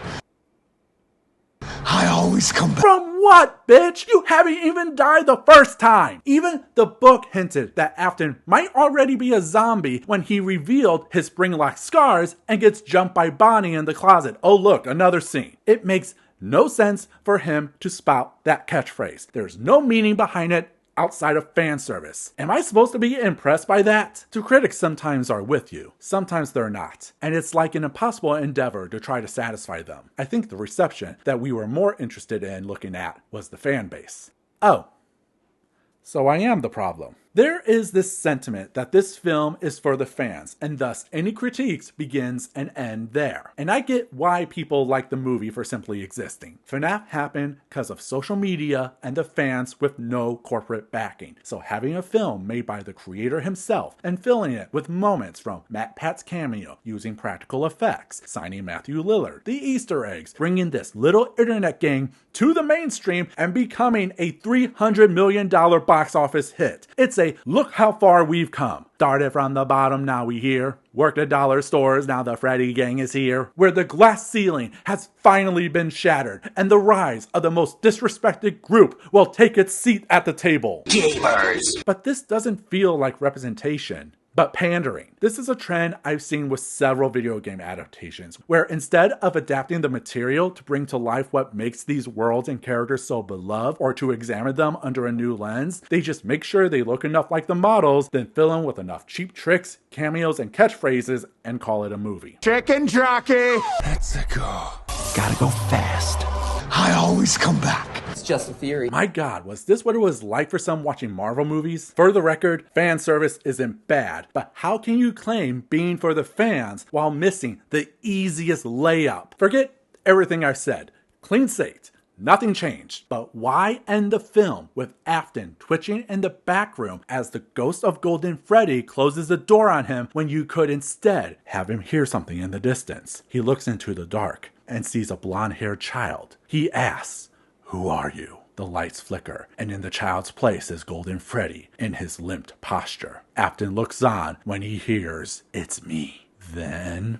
I always come back. From what, bitch? You haven't even died the first time. Even the book hinted that Afton might already be a zombie when he revealed his spring-locked scars and gets jumped by Bonnie in the closet. Oh look, another scene. It makes no sense for him to spout that catchphrase. There's no meaning behind it outside of fan service. Am I supposed to be impressed by that? The critics sometimes are with you, sometimes they're not, and it's like an impossible endeavor to try to satisfy them. I think the reception that we were more interested in looking at was the fan base. Oh, so I am the problem. There is this sentiment that this film is for the fans, and thus any critiques begins and end there. And I get why people like the movie for simply existing. FNAF happened because of social media and the fans with no corporate backing. So having a film made by the creator himself and filling it with moments from Matt Pat's cameo, using practical effects, signing Matthew Lillard, the Easter eggs, bringing this little internet gang to the mainstream and becoming a $300 million box office hit. It's a look how far we've come. Started from the bottom, now we here. Worked at dollar stores, now the Freddy gang is here. Where the glass ceiling has finally been shattered and the rise of the most disrespected group will take its seat at the table. Gamers! But this doesn't feel like representation, but pandering. This is a trend I've seen with several video game adaptations, where instead of adapting the material to bring to life what makes these worlds and characters so beloved, or to examine them under a new lens, they just make sure they look enough like the models, then fill them with enough cheap tricks, cameos, and catchphrases, and call it a movie. Chicken jockey! Let's go. Gotta go fast. I always come back. It's just a theory. My God, was this what it was like for some watching Marvel movies? For the record, fan service isn't bad, but how can you claim being for the fans while missing the easiest layup? Forget everything I've said. Clean slate. Nothing changed. But why end the film with Afton twitching in the back room as the ghost of Golden Freddy closes the door on him when you could instead have him hear something in the distance? He looks into the dark and sees a blonde-haired child. He asks, "Who are you?" The lights flicker, and in the child's place is Golden Freddy in his limped posture. Afton looks on when he hears, "It's me." Then...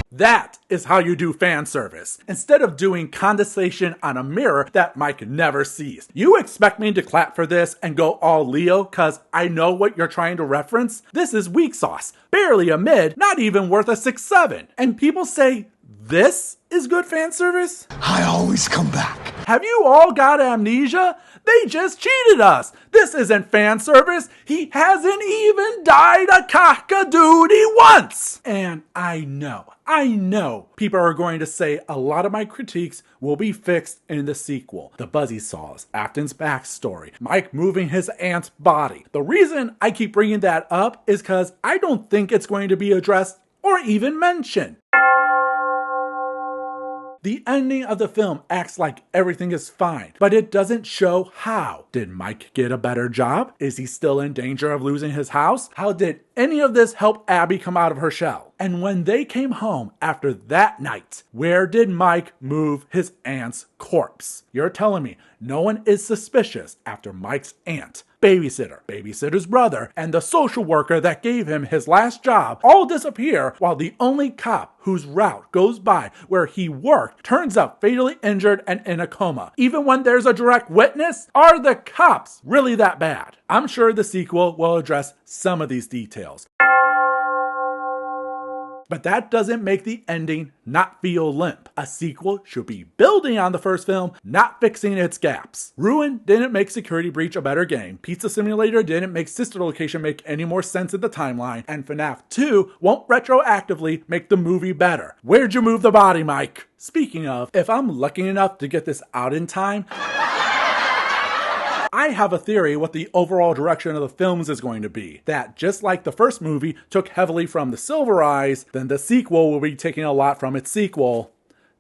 that is how you do fan service, instead of doing condensation on a mirror that Mike never sees. You expect me to clap for this and go all Leo cause I know what you're trying to reference? This is weak sauce, barely a mid, not even worth a 6-7. And people say this is good fan service? I always come back. Have you all got amnesia? They just cheated us. This isn't fan service. He hasn't even died a cock-a-doodle once. And I know people are going to say a lot of my critiques will be fixed in the sequel. The buzzy saws, Afton's backstory, Mike moving his aunt's body. The reason I keep bringing that up is because I don't think it's going to be addressed or even mentioned. The ending of the film acts like everything is fine, but it doesn't show how. Did Mike get a better job? Is he still in danger of losing his house? How did any of this help Abby come out of her shell? And when they came home after that night, where did Mike move his aunt's corpse? You're telling me no one is suspicious after Mike's aunt, babysitter's brother, and the social worker that gave him his last job all disappear while the only cop whose route goes by where he worked turns up fatally injured and in a coma. Even when there's a direct witness, are the cops really that bad? I'm sure the sequel will address some of these details. But that doesn't make the ending not feel limp. A sequel should be building on the first film, not fixing its gaps. Ruin didn't make Security Breach a better game. Pizza Simulator didn't make Sister Location make any more sense in the timeline. And FNAF 2 won't retroactively make the movie better. Where'd you move the body, Mike? Speaking of, if I'm lucky enough to get this out in time, I have a theory what the overall direction of the films is going to be. That just like the first movie took heavily from the Silver Eyes, then the sequel will be taking a lot from its sequel,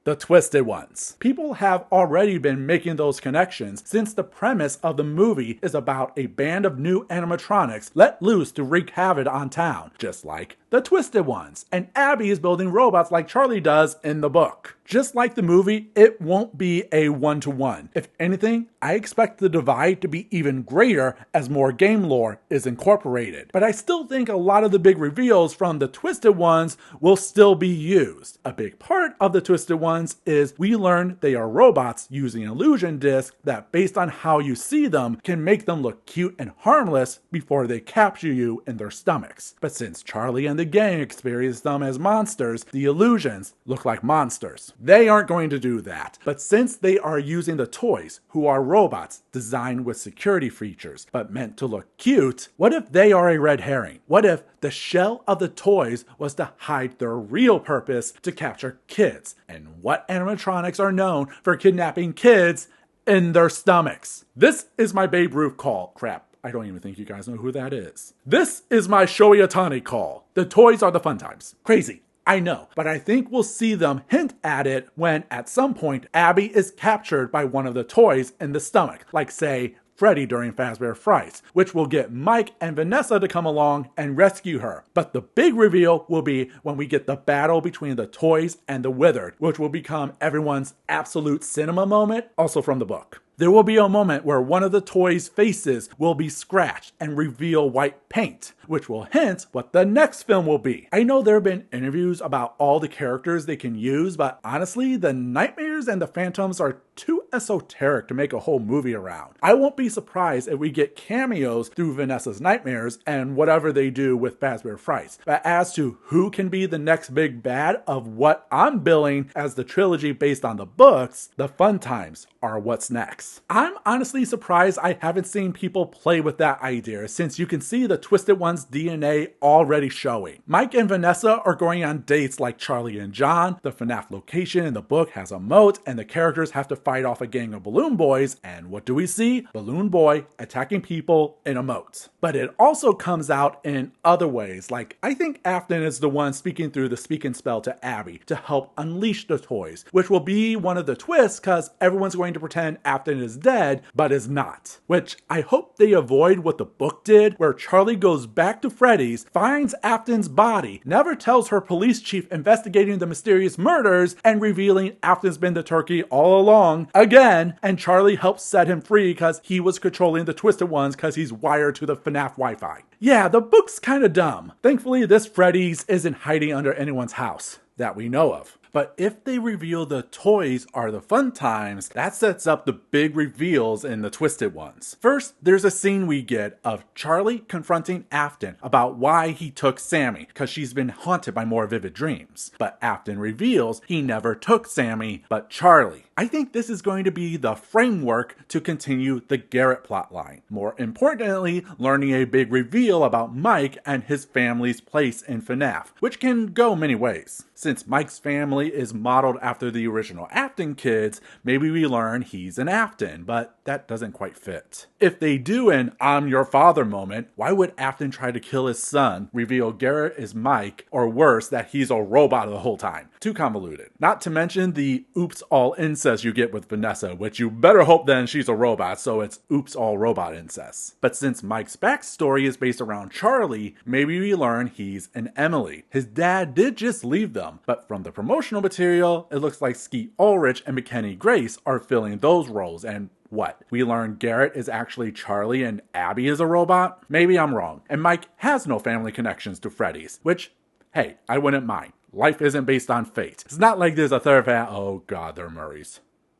The Twisted Ones. People have already been making those connections since the premise of the movie is about a band of new animatronics let loose to wreak havoc on town, just like The Twisted Ones. And Abby is building robots like Charlie does in the book. Just like the movie, it won't be a one-to-one. If anything, I expect the divide to be even greater as more game lore is incorporated. But I still think a lot of the big reveals from the Twisted Ones will still be used. A big part of the Twisted Ones is we learn they are robots using illusion discs that, based on how you see them, can make them look cute and harmless before they capture you in their stomachs. But since Charlie and the gang experience them as monsters, the illusions look like monsters. They aren't going to do that. But since they are using the toys, who are robots designed with security features, but meant to look cute, what if they are a red herring? What if the shell of the toys was to hide their real purpose to capture kids? And what animatronics are known for kidnapping kids in their stomachs? This is my Babe Ruth call. Crap. I don't even think you guys know who that is. This is my Shoei Ohtani call. The toys are the fun times. Crazy. I know, but I think we'll see them hint at it when, at some point, Abby is captured by one of the toys in the stomach, like, say, Freddy during Fazbear Frights, which will get Mike and Vanessa to come along and rescue her. But the big reveal will be when we get the battle between the toys and the Withered, which will become everyone's absolute cinema moment, also from the book. There will be a moment where one of the toys' faces will be scratched and reveal white paint, which will hint what the next film will be. I know there have been interviews about all the characters they can use, but honestly, the nightmares and the phantoms are too esoteric to make a whole movie around. I won't be surprised if we get cameos through Vanessa's nightmares and whatever they do with Fazbear Frights. But as to who can be the next big bad of what I'm billing as the trilogy based on the books, the fun times are what's next. I'm honestly surprised I haven't seen people play with that idea, since you can see the Twisted One's DNA already showing. Mike and Vanessa are going on dates like Charlie and John, the FNAF location in the book has a moat, and the characters have to fight off a gang of balloon boys, and what do we see? Balloon boy attacking people in a moat. But it also comes out in other ways, like I think Afton is the one speaking through the speaking spell to Abby to help unleash the toys, which will be one of the twists because everyone's going to pretend Afton is dead, but is not. Which I hope they avoid what the book did, where Charlie goes back to Freddy's, finds Afton's body, never tells her police chief investigating the mysterious murders, and revealing Afton's been the turkey all along, again, and Charlie helps set him free because he was controlling the Twisted Ones because he's wired to the FNAF Wi-Fi. Yeah, the book's kinda dumb. Thankfully, this Freddy's isn't hiding under anyone's house that we know of. But if they reveal the toys are the fun times, that sets up the big reveals in the twisted ones. First, there's a scene we get of Charlie confronting Afton about why he took Sammy, because she's been haunted by more vivid dreams. But Afton reveals he never took Sammy, but Charlie. I think this is going to be the framework to continue the Garrett plotline. More importantly, learning a big reveal about Mike and his family's place in FNAF, which can go many ways. Since Mike's family is modeled after the original Afton kids, maybe we learn he's an Afton, but that doesn't quite fit. If they do an "I'm your father" moment, why would Afton try to kill his son, reveal Garrett is Mike, or worse, that he's a robot the whole time? Too convoluted. Not to mention the oops all incest you get with Vanessa, which you better hope then she's a robot, so it's oops all robot incest. But since Mike's backstory is based around Charlie, maybe we learn he's an Emily. His dad did just leave them, but from the promotional material, it looks like Skeet Ulrich and McKenny Grace are filling those roles, and what? We learn Garrett is actually Charlie and Abby is a robot? Maybe I'm wrong. And Mike has no family connections to Freddy's, which, hey, I wouldn't mind. Life isn't based on fate. It's not like there's a third oh god, they're Murrays.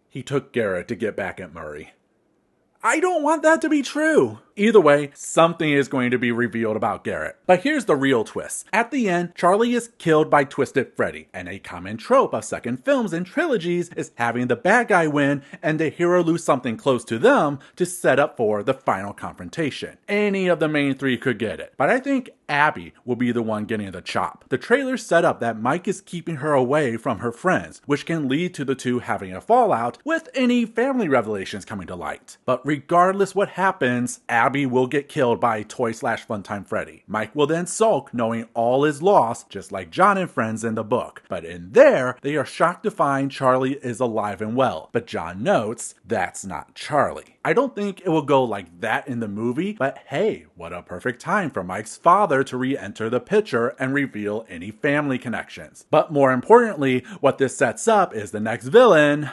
He took Garrett to get back at Murray. I don't want that to be true. Either way, something is going to be revealed about Garrett. But here's the real twist. At the end, Charlie is killed by Twisted Freddy, and a common trope of second films and trilogies is having the bad guy win and the hero lose something close to them to set up for the final confrontation. Any of the main three could get it, but I think Abby will be the one getting the chop. The trailer set up that Mike is keeping her away from her friends, which can lead to the two having a fallout with any family revelations coming to light. But regardless what happens, Abby will get killed by Toy/Funtime Freddy. Mike will then sulk knowing all is lost, just like John and friends in the book. But in there, they are shocked to find Charlie is alive and well. But John notes, that's not Charlie. I don't think it will go like that in the movie, but hey, what a perfect time for Mike's father to re-enter the picture and reveal any family connections. But more importantly, what this sets up is the next villain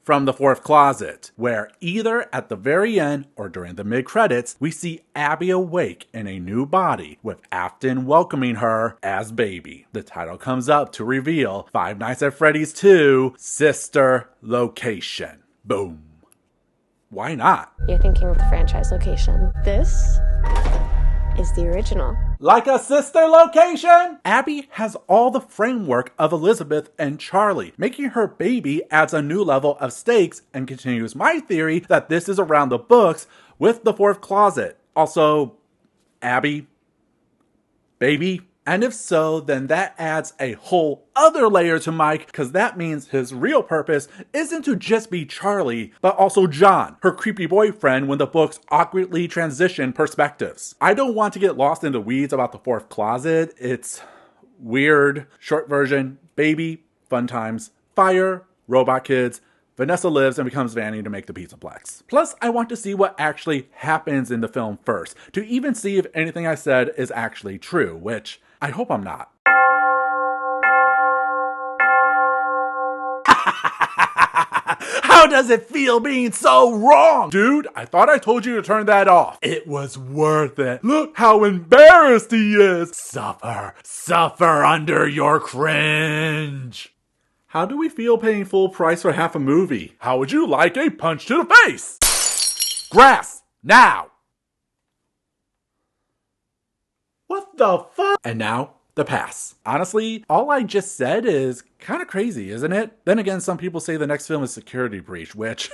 from the fourth closet, where either at the very end or during the mid-credits, we see Abby awake in a new body with Afton welcoming her as baby. The title comes up to reveal Five Nights at Freddy's 2 Sister Location. Boom. Why not? You're thinking of the franchise location. This is the original. Like a sister location? Abby has all the framework of Elizabeth and Charlie. Making her baby adds a new level of stakes and continues my theory that this is around the books with the fourth closet. Also, Abby, baby. And if so, then that adds a whole other layer to Mike, because that means his real purpose isn't to just be Charlie, but also John, her creepy boyfriend, when the books awkwardly transition perspectives. I don't want to get lost in the weeds about the fourth closet. It's weird. Short version, baby, fun times, fire, robot kids, Vanessa lives and becomes Vanny to make the Pizzaplex. Plus, I want to see what actually happens in the film first, to even see if anything I said is actually true, which I hope I'm not. How does it feel being so wrong? Dude, I thought I told you to turn that off. It was worth it. Look how embarrassed he is. Suffer, suffer under your cringe. How do we feel paying full price for half a movie? How would you like a punch to the face? Grass, now. What the fuck? And now, the pass. Honestly, all I just said is kind of crazy, isn't it? Then again, some people say the next film is Security Breach, which,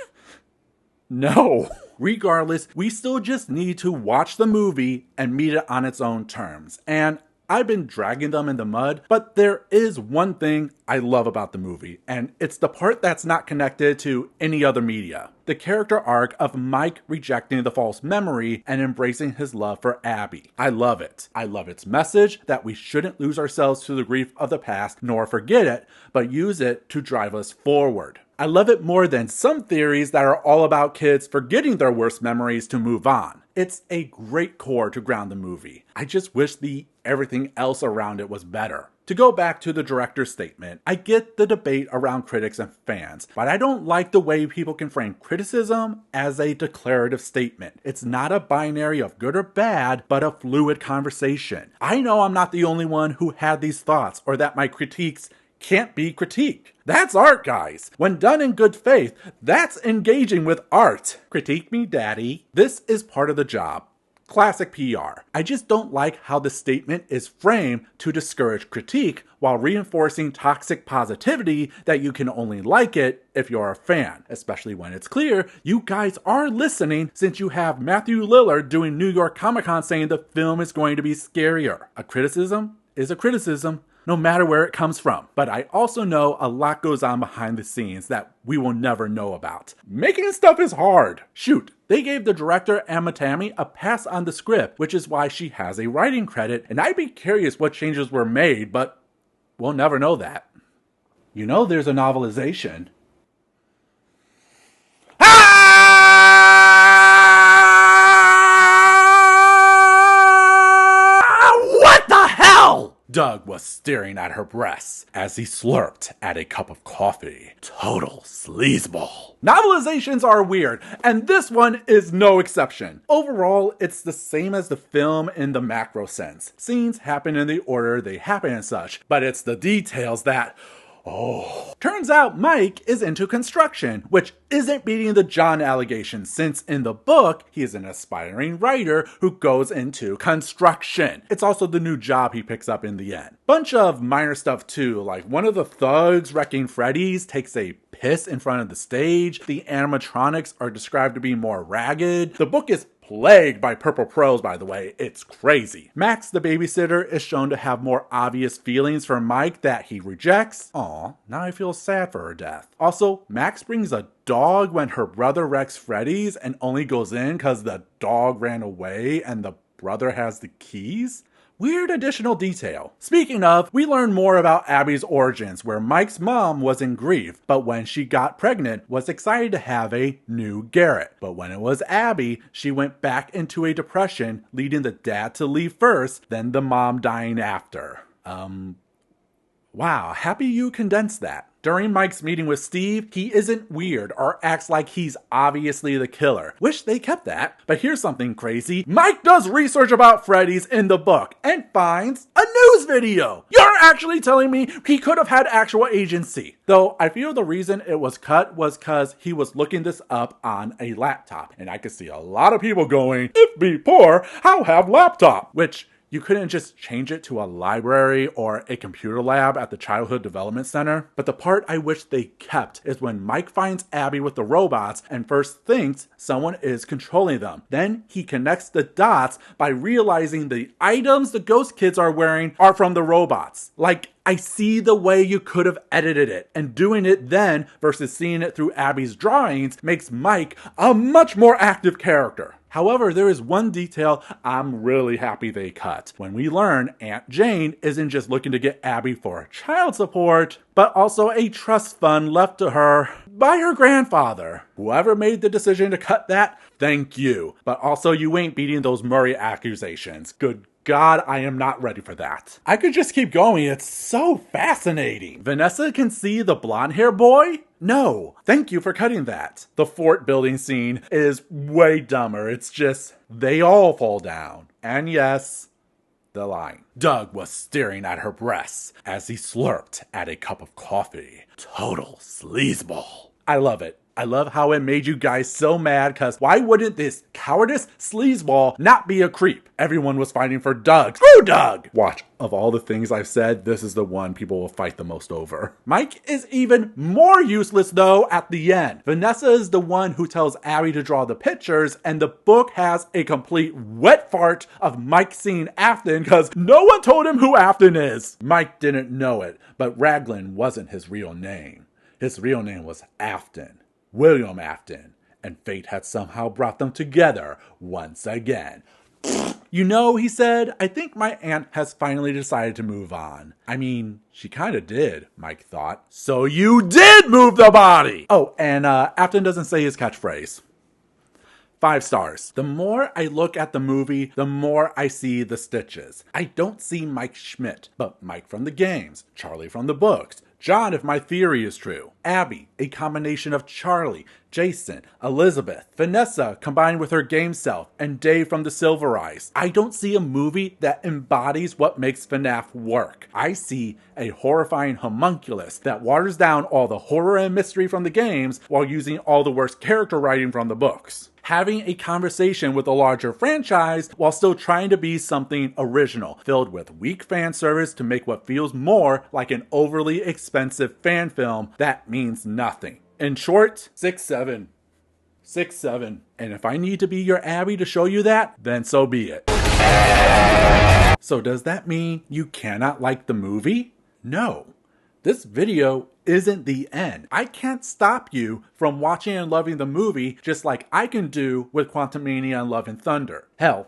no. Regardless, we still just need to watch the movie and meet it on its own terms. And I've been dragging them in the mud, but there is one thing I love about the movie, and it's the part that's not connected to any other media. The character arc of Mike rejecting the false memory and embracing his love for Abby. I love it. I love its message that we shouldn't lose ourselves to the grief of the past nor forget it, but use it to drive us forward. I love it more than some theories that are all about kids forgetting their worst memories to move on. It's a great core to ground the movie. I just wish the everything else around it was better. To go back to the director's statement, I get the debate around critics and fans, but I don't like the way people can frame criticism as a declarative statement. It's not a binary of good or bad, but a fluid conversation. I know I'm not the only one who had these thoughts or that my critiques can't be critique. That's art, guys. When done in good faith, that's engaging with art. Critique me, daddy. This is part of the job. Classic PR. I just don't like how the statement is framed to discourage critique while reinforcing toxic positivity that you can only like it if you're a fan, especially when it's clear you guys are listening since you have Matthew Lillard doing New York Comic Con saying the film is going to be scarier. A criticism is a criticism, no matter where it comes from. But I also know a lot goes on behind the scenes that we will never know about. Making stuff is hard. Shoot, they gave the director Emma Tammy a pass on the script, which is why she has a writing credit, and I'd be curious what changes were made, but we'll never know that. You know there's a novelization. What the hell? Doug was staring at her breasts as he slurped at a cup of coffee. Total sleazeball. Novelizations are weird, and this one is no exception. Overall, it's the same as the film in the macro sense. Scenes happen in the order they happen and such, but it's the details that... Oh. Turns out Mike is into construction, which isn't beating the John allegation, since in the book, he is an aspiring writer who goes into construction. It's also the new job he picks up in the end. Bunch of minor stuff too, like one of the thugs wrecking Freddy's takes a piss in front of the stage. The animatronics are described to be more ragged. The book is plagued by purple prose, by the way. It's crazy. Max, the babysitter, is shown to have more obvious feelings for Mike that he rejects. Aw, now I feel sad for her death. Also, Max brings a dog when her brother wrecks Freddy's and only goes in because the dog ran away and the brother has the keys. Weird additional detail. Speaking of, we learn more about Abby's origins, where Mike's mom was in grief, but when she got pregnant, was excited to have a new Garrett. But when it was Abby, she went back into a depression, leading the dad to leave first, then the mom dying after. Wow, happy you condensed that. During Mike's meeting with Steve, he isn't weird or acts like he's obviously the killer. Wish they kept that. But here's something crazy. Mike does research about Freddy's in the book and finds a news video. You're actually telling me he could have had actual agency. Though I feel the reason it was cut was because he was looking this up on a laptop. And I could see a lot of people going, if be poor, how have laptop? Which... you couldn't just change it to a library or a computer lab at the Childhood Development Center. But the part I wish they kept is when Mike finds Abby with the robots and first thinks someone is controlling them. Then he connects the dots by realizing the items the ghost kids are wearing are from the robots. Like, I see the way you could have edited it, and doing it then versus seeing it through Abby's drawings makes Mike a much more active character. However, there is one detail I'm really happy they cut. When we learn Aunt Jane isn't just looking to get Abby for child support, but also a trust fund left to her by her grandfather. Whoever made the decision to cut that, thank you. But also, you ain't beating those Murray accusations. Good God, I am not ready for that. I could just keep going. It's so fascinating. Vanessa can see the blonde hair boy? No. Thank you for cutting that. The fort building scene is way dumber. It's just, they all fall down. And yes, the line. Doug was staring at her breasts as he slurped at a cup of coffee. Total sleazeball. I love it. I love how it made you guys so mad, because why wouldn't this cowardice sleazeball not be a creep? Everyone was fighting for Doug. Screw Doug! Watch, of all the things I've said, this is the one people will fight the most over. Mike is even more useless though at the end. Vanessa is the one who tells Abby to draw the pictures, and the book has a complete wet fart of Mike seeing Afton because no one told him who Afton is. Mike didn't know it, but Raglan wasn't his real name. His real name was Afton. William Afton, and fate had somehow brought them together once again. You know, he said, I think my aunt has finally decided to move on. I mean, she kind of did, Mike thought. So you did move the body! Oh, and Afton doesn't say his catchphrase. 5 stars. The more I look at the movie, the more I see the stitches. I don't see Mike Schmidt, but Mike from the games, Charlie from the books, John if my theory is true. Abby, a combination of Charlie, Jason, Elizabeth, Vanessa combined with her game self, and Dave from the Silver Eyes. I don't see a movie that embodies what makes FNAF work. I see a horrifying homunculus that waters down all the horror and mystery from the games while using all the worst character writing from the books. Having a conversation with a larger franchise while still trying to be something original, filled with weak fan service to make what feels more like an overly expensive fan film that means nothing. In short, 6-7. 6-7. And if I need to be your Abby to show you that, then so be it. So does that mean you cannot like the movie? No. This video isn't the end. I can't stop you from watching and loving the movie just like I can do with Quantumania and Love and Thunder. Hell,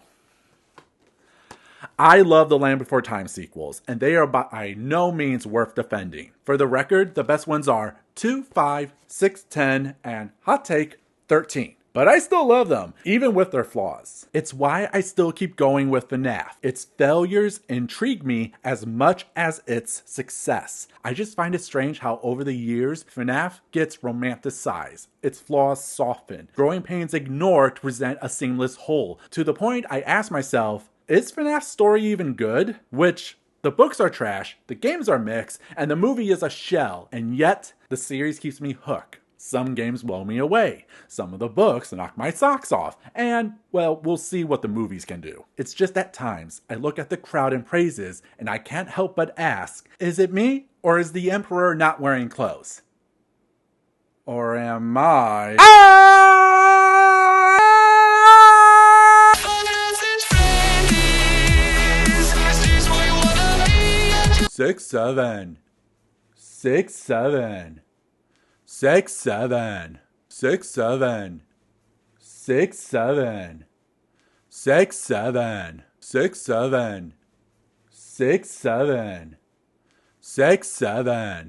I love the Land Before Time sequels, and they are by no means worth defending. For the record, the best ones are 2, 5, 6, 10, and hot take 13. But I still love them, even with their flaws. It's why I still keep going with FNAF. Its failures intrigue me as much as its success. I just find it strange how over the years, FNAF gets romanticized, its flaws softened, growing pains ignored to present a seamless whole, to the point I ask myself, is FNAF's story even good? Which, the books are trash, the games are mixed, and the movie is a shell, and yet the series keeps me hooked. Some games blow me away, some of the books knock my socks off, and, well, we'll see what the movies can do. It's just at times, I look at the crowd and praises, and I can't help but ask, is it me, or is the Emperor not wearing clothes? Or am I... 6-7. 6-7. 6-7. 6-7. 6-7. 6-7. 6-7. 6-7. 6-7.